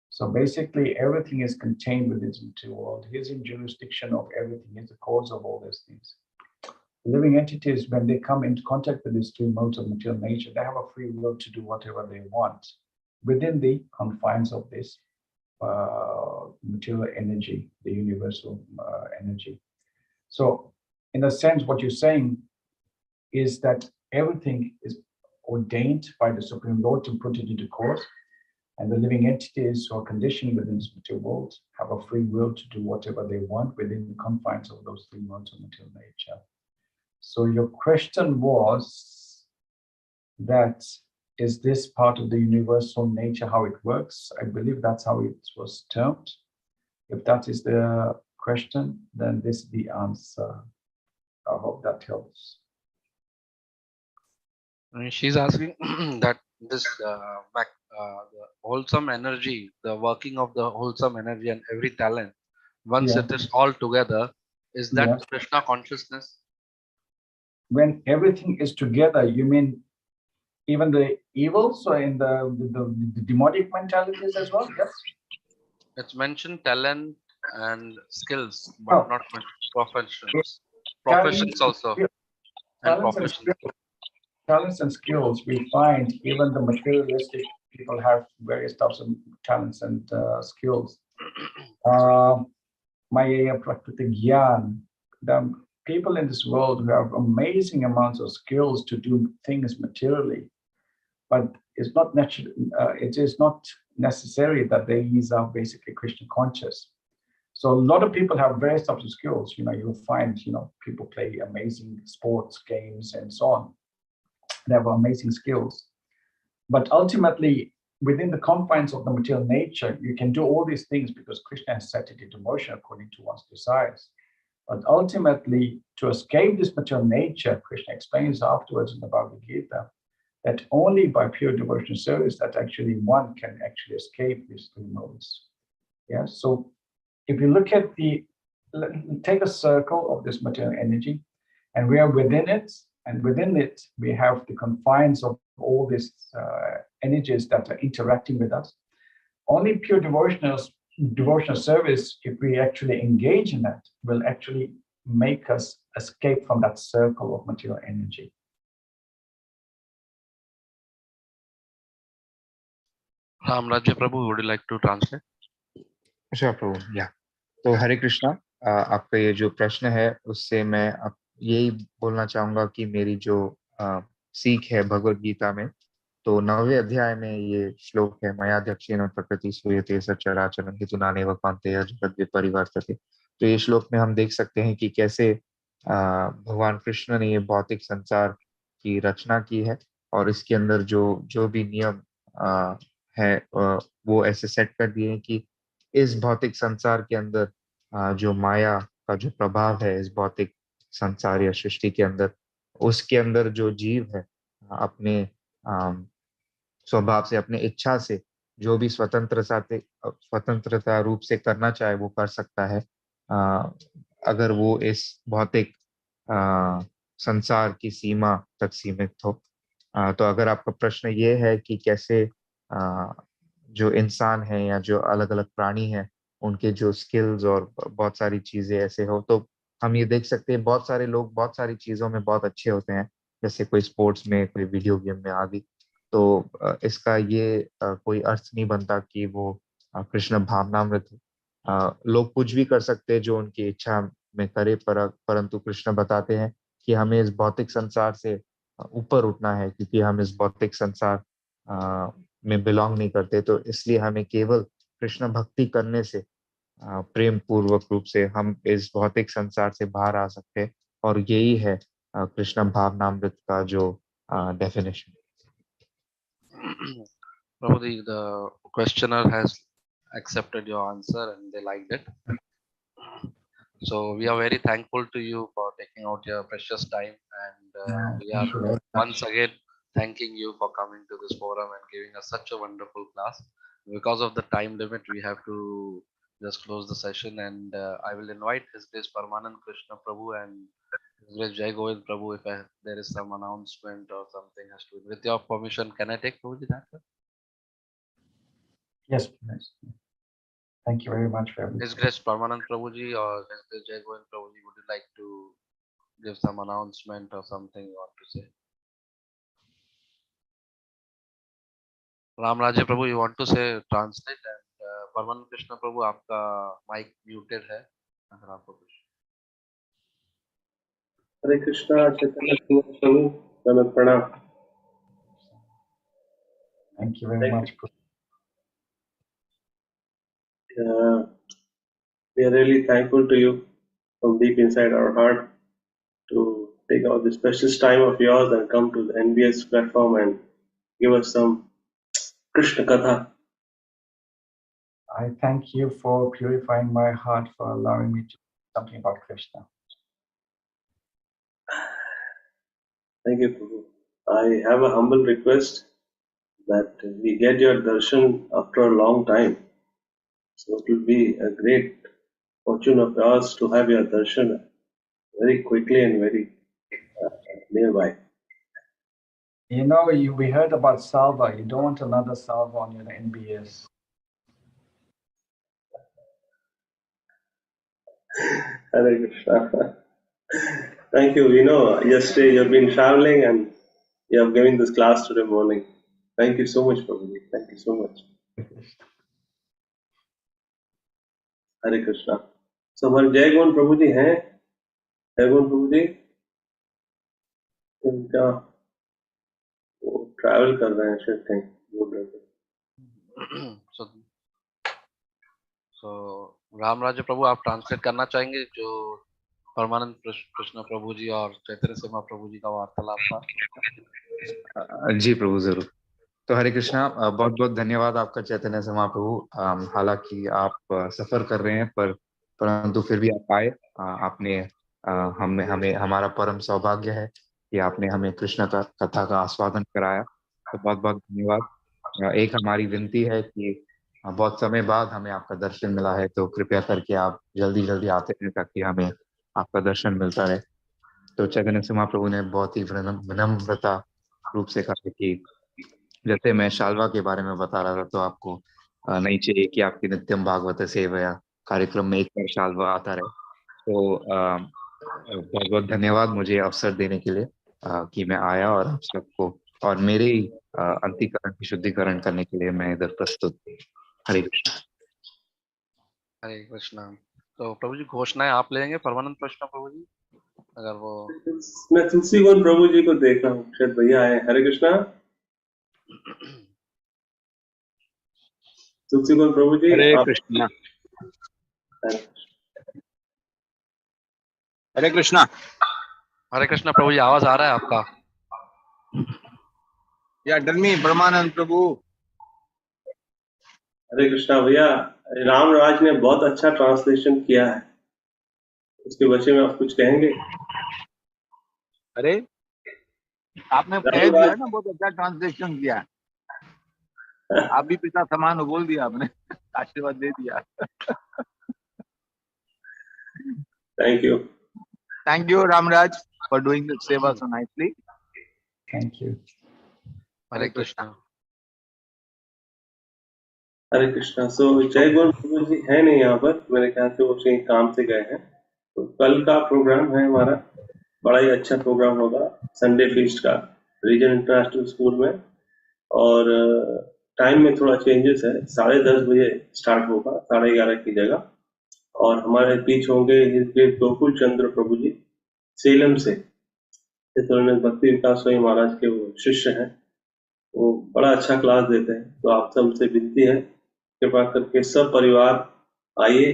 So basically, everything is contained within this material world. He's in jurisdiction of everything. He's the cause of all these things. Living entities, when they come into contact with these three modes of material nature, they have a free will to do whatever they want within the confines of this material energy, the universal energy. So, in a sense, what you're saying is that everything is ordained by the Supreme Lord to put it into course, and the living entities who are conditioned within this material world have a free will to do whatever they want within the confines of those three modes of material nature. So your question was that is this part of the universal nature, how it works? I believe that's how it was termed. If that is the question, then this is the answer. I hope that helps. She's asking that this the wholesome energy, the working of the wholesome energy and every talent, once Yeah. it is all together, is that Yes. Krishna consciousness? When everything is together, you mean even the evils or in the demonic mentalities as well? Yes. It's mentioned talent and skills, but Oh. not professions. Talents, Professions also, and talents and professions. skills. Talents and skills, we find even the materialistic people have various types of talents and skills. Maya Prakriti Gyan, the people in this world who have amazing amounts of skills to do things materially, but it's not natural. It is not necessary that they are basically Krishna conscious. So a lot of people have various types of skills. You'll find, people play amazing sports games and so on. They have amazing skills. But ultimately, within the confines of the material nature, you can do all these things because Krishna has set it into motion according to one's desires. But ultimately, to escape this material nature, Krishna explains afterwards in the Bhagavad Gita that only by pure devotional service that actually one can actually escape these three modes. Yeah. So if you look at take a circle of this material energy, and we are within it, and within it we have the confines of all these energies that are interacting with us. Only pure devotional service, if we actually engage in that, will actually make us escape from that circle of material energy. Ramrajya Prabhu, would you like to translate? Sure, Prabhu. Yeah. तो हरे कृष्णा, आपका ये जो प्रश्न है उससे मैं यही बोलना चाहूंगा कि मेरी जो सीख है भगवत गीता में, तो 9वें अध्याय में ये श्लोक है, मयाध्यक्षेण प्रकृति सूयते सचराचरं हेतुनानेव कान्ते जगद् विपरिवर्तते। तो ये श्लोक में हम देख सकते हैं कि कैसे भगवान कृष्ण ने ये भौतिक संसार की रचना की है और इसके अंदर जो भी नियम है वो ऐसे सेट कर दिए हैं कि इस भौतिक संसार के अंदर जो माया का जो प्रभाव है इस भौतिक संसार या सृष्टि के अंदर, उसके अंदर जो जीव है अपने स्वभाव से, अपने इच्छा से जो भी स्वतंत्रता रूप से करना चाहे वो कर सकता है, अगर वो इस भौतिक संसार की सीमा तक सीमित हो। तो अगर आपका प्रश्न ये है कि कैसे जो इंसान है या जो अलग अलग प्राणी हैं उनके जो स्किल्स और बहुत सारी चीजें ऐसे हो, तो हम ये देख सकते हैं बहुत सारे लोग बहुत सारी चीजों में बहुत अच्छे होते हैं, जैसे कोई स्पोर्ट्स में, कोई वीडियो गेम में आदि। तो इसका ये कोई अर्थ नहीं बनता कि वो कृष्ण भावनामृत लोग कुछ भी कर सकते हैं जो उनकी इच्छा में करे, परंतु कृष्ण बताते हैं कि हमें इस भौतिक संसार से ऊपर उठना है, क्योंकि हम इस भौतिक संसार में बिलोंग नहीं करते। तो इसलिए हमें केवल कृष्ण भक्ति करने से प्रेम पूर्वक रूप से हम इस भौतिक संसार से बाहर आ सकते हैं, और यही है कृष्ण भावनामृत का जो definition. Prabhu, the questioner has accepted your answer and they liked it. So we are very thankful to you for taking out your precious time, and we are once again thanking you for coming to this forum and giving us such a wonderful class. Because of the time limit, we have to just close the session, and I will invite His Grace Paramanand Krishna Prabhu and His Grace Jai Govind Prabhu if there is some announcement or something has to be. With your permission, can I take Prabhuji that? Yes, please. Thank you very much for everything. His Grace Paramanand Prabhuji or His Grace Jai Govind Prabhuji, would you like to give some announcement or something you want to say? Ram Rajya Prabhu, you want to say translate, and Paramanand Krishna Prabhu, आपका mic muted है, अगर आपको कुछ। हरे कृष्णा चैतन्य प्रभु नमः प्रणाम। Thank you very much. We are really thankful to you from deep inside our heart to take out this precious time of yours and come to the NBS platform and give us some Krishna Katha. I thank you for purifying my heart, for allowing me to do something about Krishna. Thank you, Prabhu. I have a humble request that we get your darshan after a long time. So it will be a great fortune of ours to have your darshan very quickly and very nearby. You know, we heard about salva. You don't want another salva on your NBS. Hare Krishna. Thank you. You know, yesterday you've been traveling and you have given this class today morning. Thank you so much, Prabhuji. Thank you so much. Hare Krishna. So हमारे जय गुण प्रभु जी हैं, जय गुण प्रभु जी, इनका वो travel कर रहे हैं, शायद कहीं बोल रहे थे। so रामराज्य प्रभु आप ट्रांसलेट करना चाहेंगे जो परमानंद कृष्ण प्रभु जी और चैतन्य सिम्हा प्रभु जी का वार्तालाप था। जी प्रभु, जरूर। तो हरे कृष्णा, बहुत बहुत धन्यवाद आपका चैतन्य सिम्हा प्रभु। हालांकि आप सफर कर रहे हैं, परंतु फिर भी आप आए। आपने हमें हमें हमारा परम सौभाग्य है कि आपने हमें कृष्ण का कथा का आस्वादन कराया। तो बहुत बहुत धन्यवाद। एक हमारी विनती है कि बहुत समय बाद हमें आपका दर्शन मिला है, तो कृपया करके आप जल्दी जल्दी आते हैं ताकि हमें आपका दर्शन मिलता रहे। तो चैतन्य सिम्हा प्रभु ने बहुत ही विनम्रता रूप से कहा कि जैसे मैं शालवा के बारे में बता रहा था, तो आपको नहीं चाहिए कि आपकी नित्यम भागवत सेवा कार्यक्रम में एक बार शालवा आता रहे। तो बहुत बहुत धन्यवाद मुझे अवसर देने के लिए कि मैं आया और आप सबको और मेरे अंतःकरण की शुद्धिकरण करने के लिए मैं इधर प्रस्तुत। हरे कृष्ण। हरे कृष्णा। तो प्रभु जी घोषणाएं आप लेंगे परमानंद कृष्ण प्रभु जी, अगर वो। मैं तुलसी गोन प्रभु जी को देख रहा हूँ, शायद भैया आए। हरे कृष्णा। तुलसी गोन प्रभु जी, हरे आप। कृष्णा। हरे कृष्णा। हरे कृष्णा प्रभु जी, आवाज आ रहा है आपका? या डलमी परमानंद प्रभु। हरे कृष्णा भैया, रामराज ने बहुत अच्छा ट्रांसलेशन किया है, उसके विषय में आप कुछ कहेंगे? अरे आपने कह दिया ना, बहुत अच्छा ट्रांसलेशन किया। आप भी पिता समान हो, बोल दिया आपने, आशीर्वाद दे दिया। Thank you Ramraj for doing this seva so nicely. Thank you. Hare Krishna. Hare Krishna. So जय गुरु प्रभु जी है नहीं यहाँ पर, मेरे ख्याल से वो कहीं काम से गए हैं। तो कल का प्रोग्राम है हमारा, बड़ा ही अच्छा प्रोग्राम होगा, संडे फीस्ट का रीजन इंटरनेशनल स्कूल में। और टाइम में थोड़ा चेंजेस है, 10:30 बजे स्टार्ट होगा, 11:30 की जगह। और हमारे बीच होंगे गोकुल चंद्र प्रभु जी सेलम से, भक्ति विकास स्वामी महाराज के वो शिष्य हैं। वो बड़ा अच्छा क्लास देते हैं। तो आप सबसे विनती है, कृपा करके सब परिवार आइए,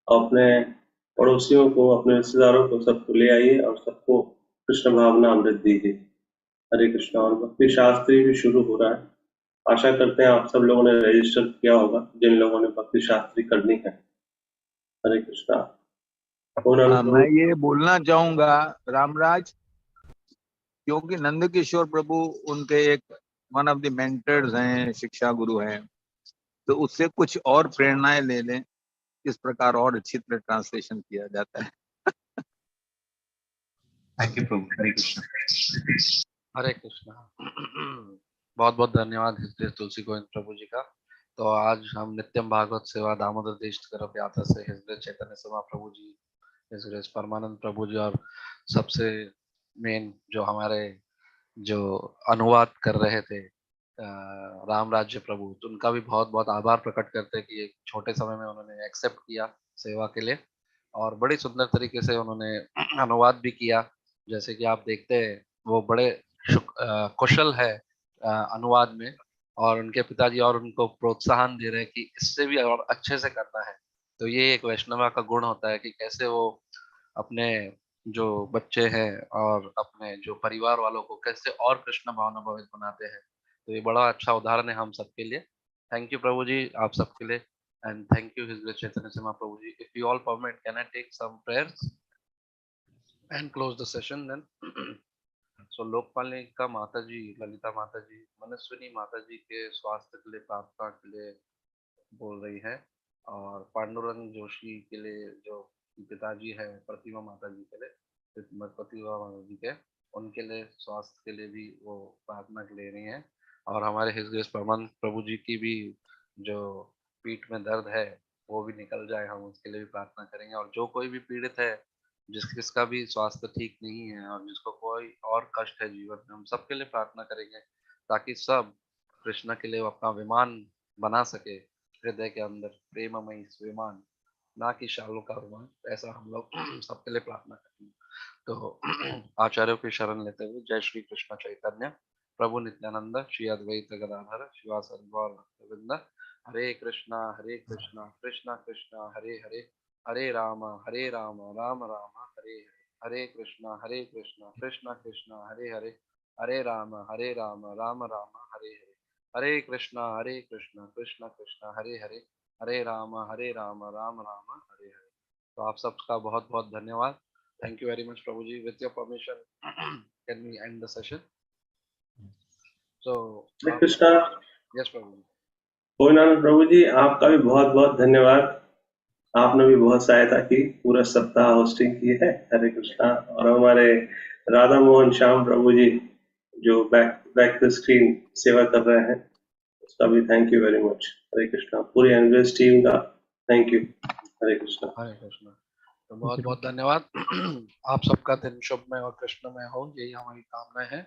अपने पड़ोसियों को, अपने रिश्तेदारों को सबको ले आइए और सबको कृष्ण भावना अमृत दीजिए। हरे कृष्णा। और भक्ति शास्त्री भी शुरू हो रहा है, आशा करते हैं आप सब लोगों ने रजिस्टर किया होगा, जिन लोगों ने भक्ति शास्त्री करनी है। हरे कृष्णा। मैं ये बोलना चाहूंगा रामराज, क्योंकि नंद किशोर प्रभु उनके एक वन ऑफ द मेंटर्स हैं, शिक्षा गुरु हैं, तो उससे कुछ और प्रेरणाएं ले लें, किस प्रकार और अच्छी तरह ट्रांसलेशन किया जाता है। थैंक यू प्रभु। हरे कृष्णा। हरे कृष्णा। बहुत बहुत धन्यवाद हृदय तुलसी गोविंद प्रभु जी का। तो आज हम नित्यम भागवत सेवा दामोदर देश तरफ यात्रा से हृदय चैतन्य सिम्हा प्रभु जी, हृदय परमानंद प्रभु जी, और सबसे मेन जो हमारे जो अनुवाद कर रहे थे राम राज्य प्रभु, तो उनका भी बहुत बहुत आभार प्रकट करते हैं कि एक छोटे समय में उन्होंने एक्सेप्ट किया सेवा के लिए, और बड़ी सुंदर तरीके से उन्होंने अनुवाद भी किया। जैसे कि आप देखते हैं वो बड़े कुशल है अनुवाद में, और उनके पिताजी और उनको प्रोत्साहन दे रहे हैं कि इससे भी और अच्छे से करना है। तो ये एक वैष्णवा का गुण होता है कि कैसे वो अपने जो बच्चे हैं और अपने जो परिवार वालों को कैसे और कृष्ण भावना भावित बनाते हैं। तो ये बड़ा अच्छा उदाहरण है हम सबके लिए। थैंक यू प्रभु जी आप सबके लिए, and thank you his grace Chaitanya Simha Prabhu ji. If you all permit, can I take some prayers and close the session then? So Lokapalika Mata ji, Lalita माता जी, मनस्विनी माता जी के स्वास्थ्य के लिए प्रार्थना के लिए बोल रही है, और पांडुरंग जोशी के लिए जो पिताजी है प्रतिमा माता जी के लिए, प्रतिमा माता जी के, उनके लिए स्वास्थ्य के लिए भी वो प्रार्थना ले रही हैं। और हमारे हिज ग्रेस परमान प्रभु जी की भी जो पीठ में दर्द है वो भी निकल जाए, हम उसके लिए भी प्रार्थना करेंगे। और जो कोई भी पीड़ित है, जिसका भी स्वास्थ्य ठीक नहीं है और जिसको कोई और कष्ट है जीवन में, हम सबके लिए प्रार्थना करेंगे ताकि सब कृष्ण के लिए वो अपना विमान बना सके, हृदय के अंदर प्रेममयी विमान, ना कि शालों का विमान। ऐसा हम लोग सबके लिए प्रार्थना करेंगे। तो आचार्यों की शरण लेते हुए, जय श्री कृष्ण चैतन्य प्रभु नित्यानंद श्री अद्वैत गदाधर शिवासादि गौर भक्तवृंद, हरे कृष्णा कृष्णा कृष्णा हरे हरे, हरे राम राम राम हरे हरे, हरे कृष्णा कृष्णा कृष्णा हरे हरे, हरे राम राम राम हरे हरे, हरे कृष्णा कृष्णा कृष्णा हरे हरे, हरे राम राम राम हरे हरे। तो आप सबका बहुत बहुत धन्यवाद। Thank you very much Prabhu ji. With your permission can we end the session? So Hare Krishna. Yes Prabhu ji. कोई ना प्रभु जी, आपका भी बहुत बहुत धन्यवाद। आपने भी बहुत सहायता की, पूरा सप्ताह होस्टिंग की है। हरे कृष्णा। और हमारे राधा मोहन श्याम प्रभु जी जो बैक द स्क्रीन सेवा कर रहे हैं, उसका भी थैंक यू वेरी मच। हरे कृष्णा। पूरी एनबीएस टीम का थैंक यू। हरे कृष्णा। हरे कृष्णा। तो बहुत बहुत धन्यवाद। आप सबका दिन शुभमय और कृष्णमय हो, यही हमारी कामना है।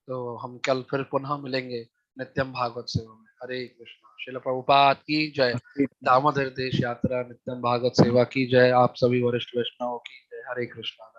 तो हम कल फिर पुनः मिलेंगे नित्यम भागवत सेवा में। हरे कृष्णा। श्रील प्रभुपाद की जय। दामोदर देश यात्रा नित्यम भागवत सेवा की जय। आप सभी वरिष्ठ वैष्णवों की जय। हरे कृष्णा।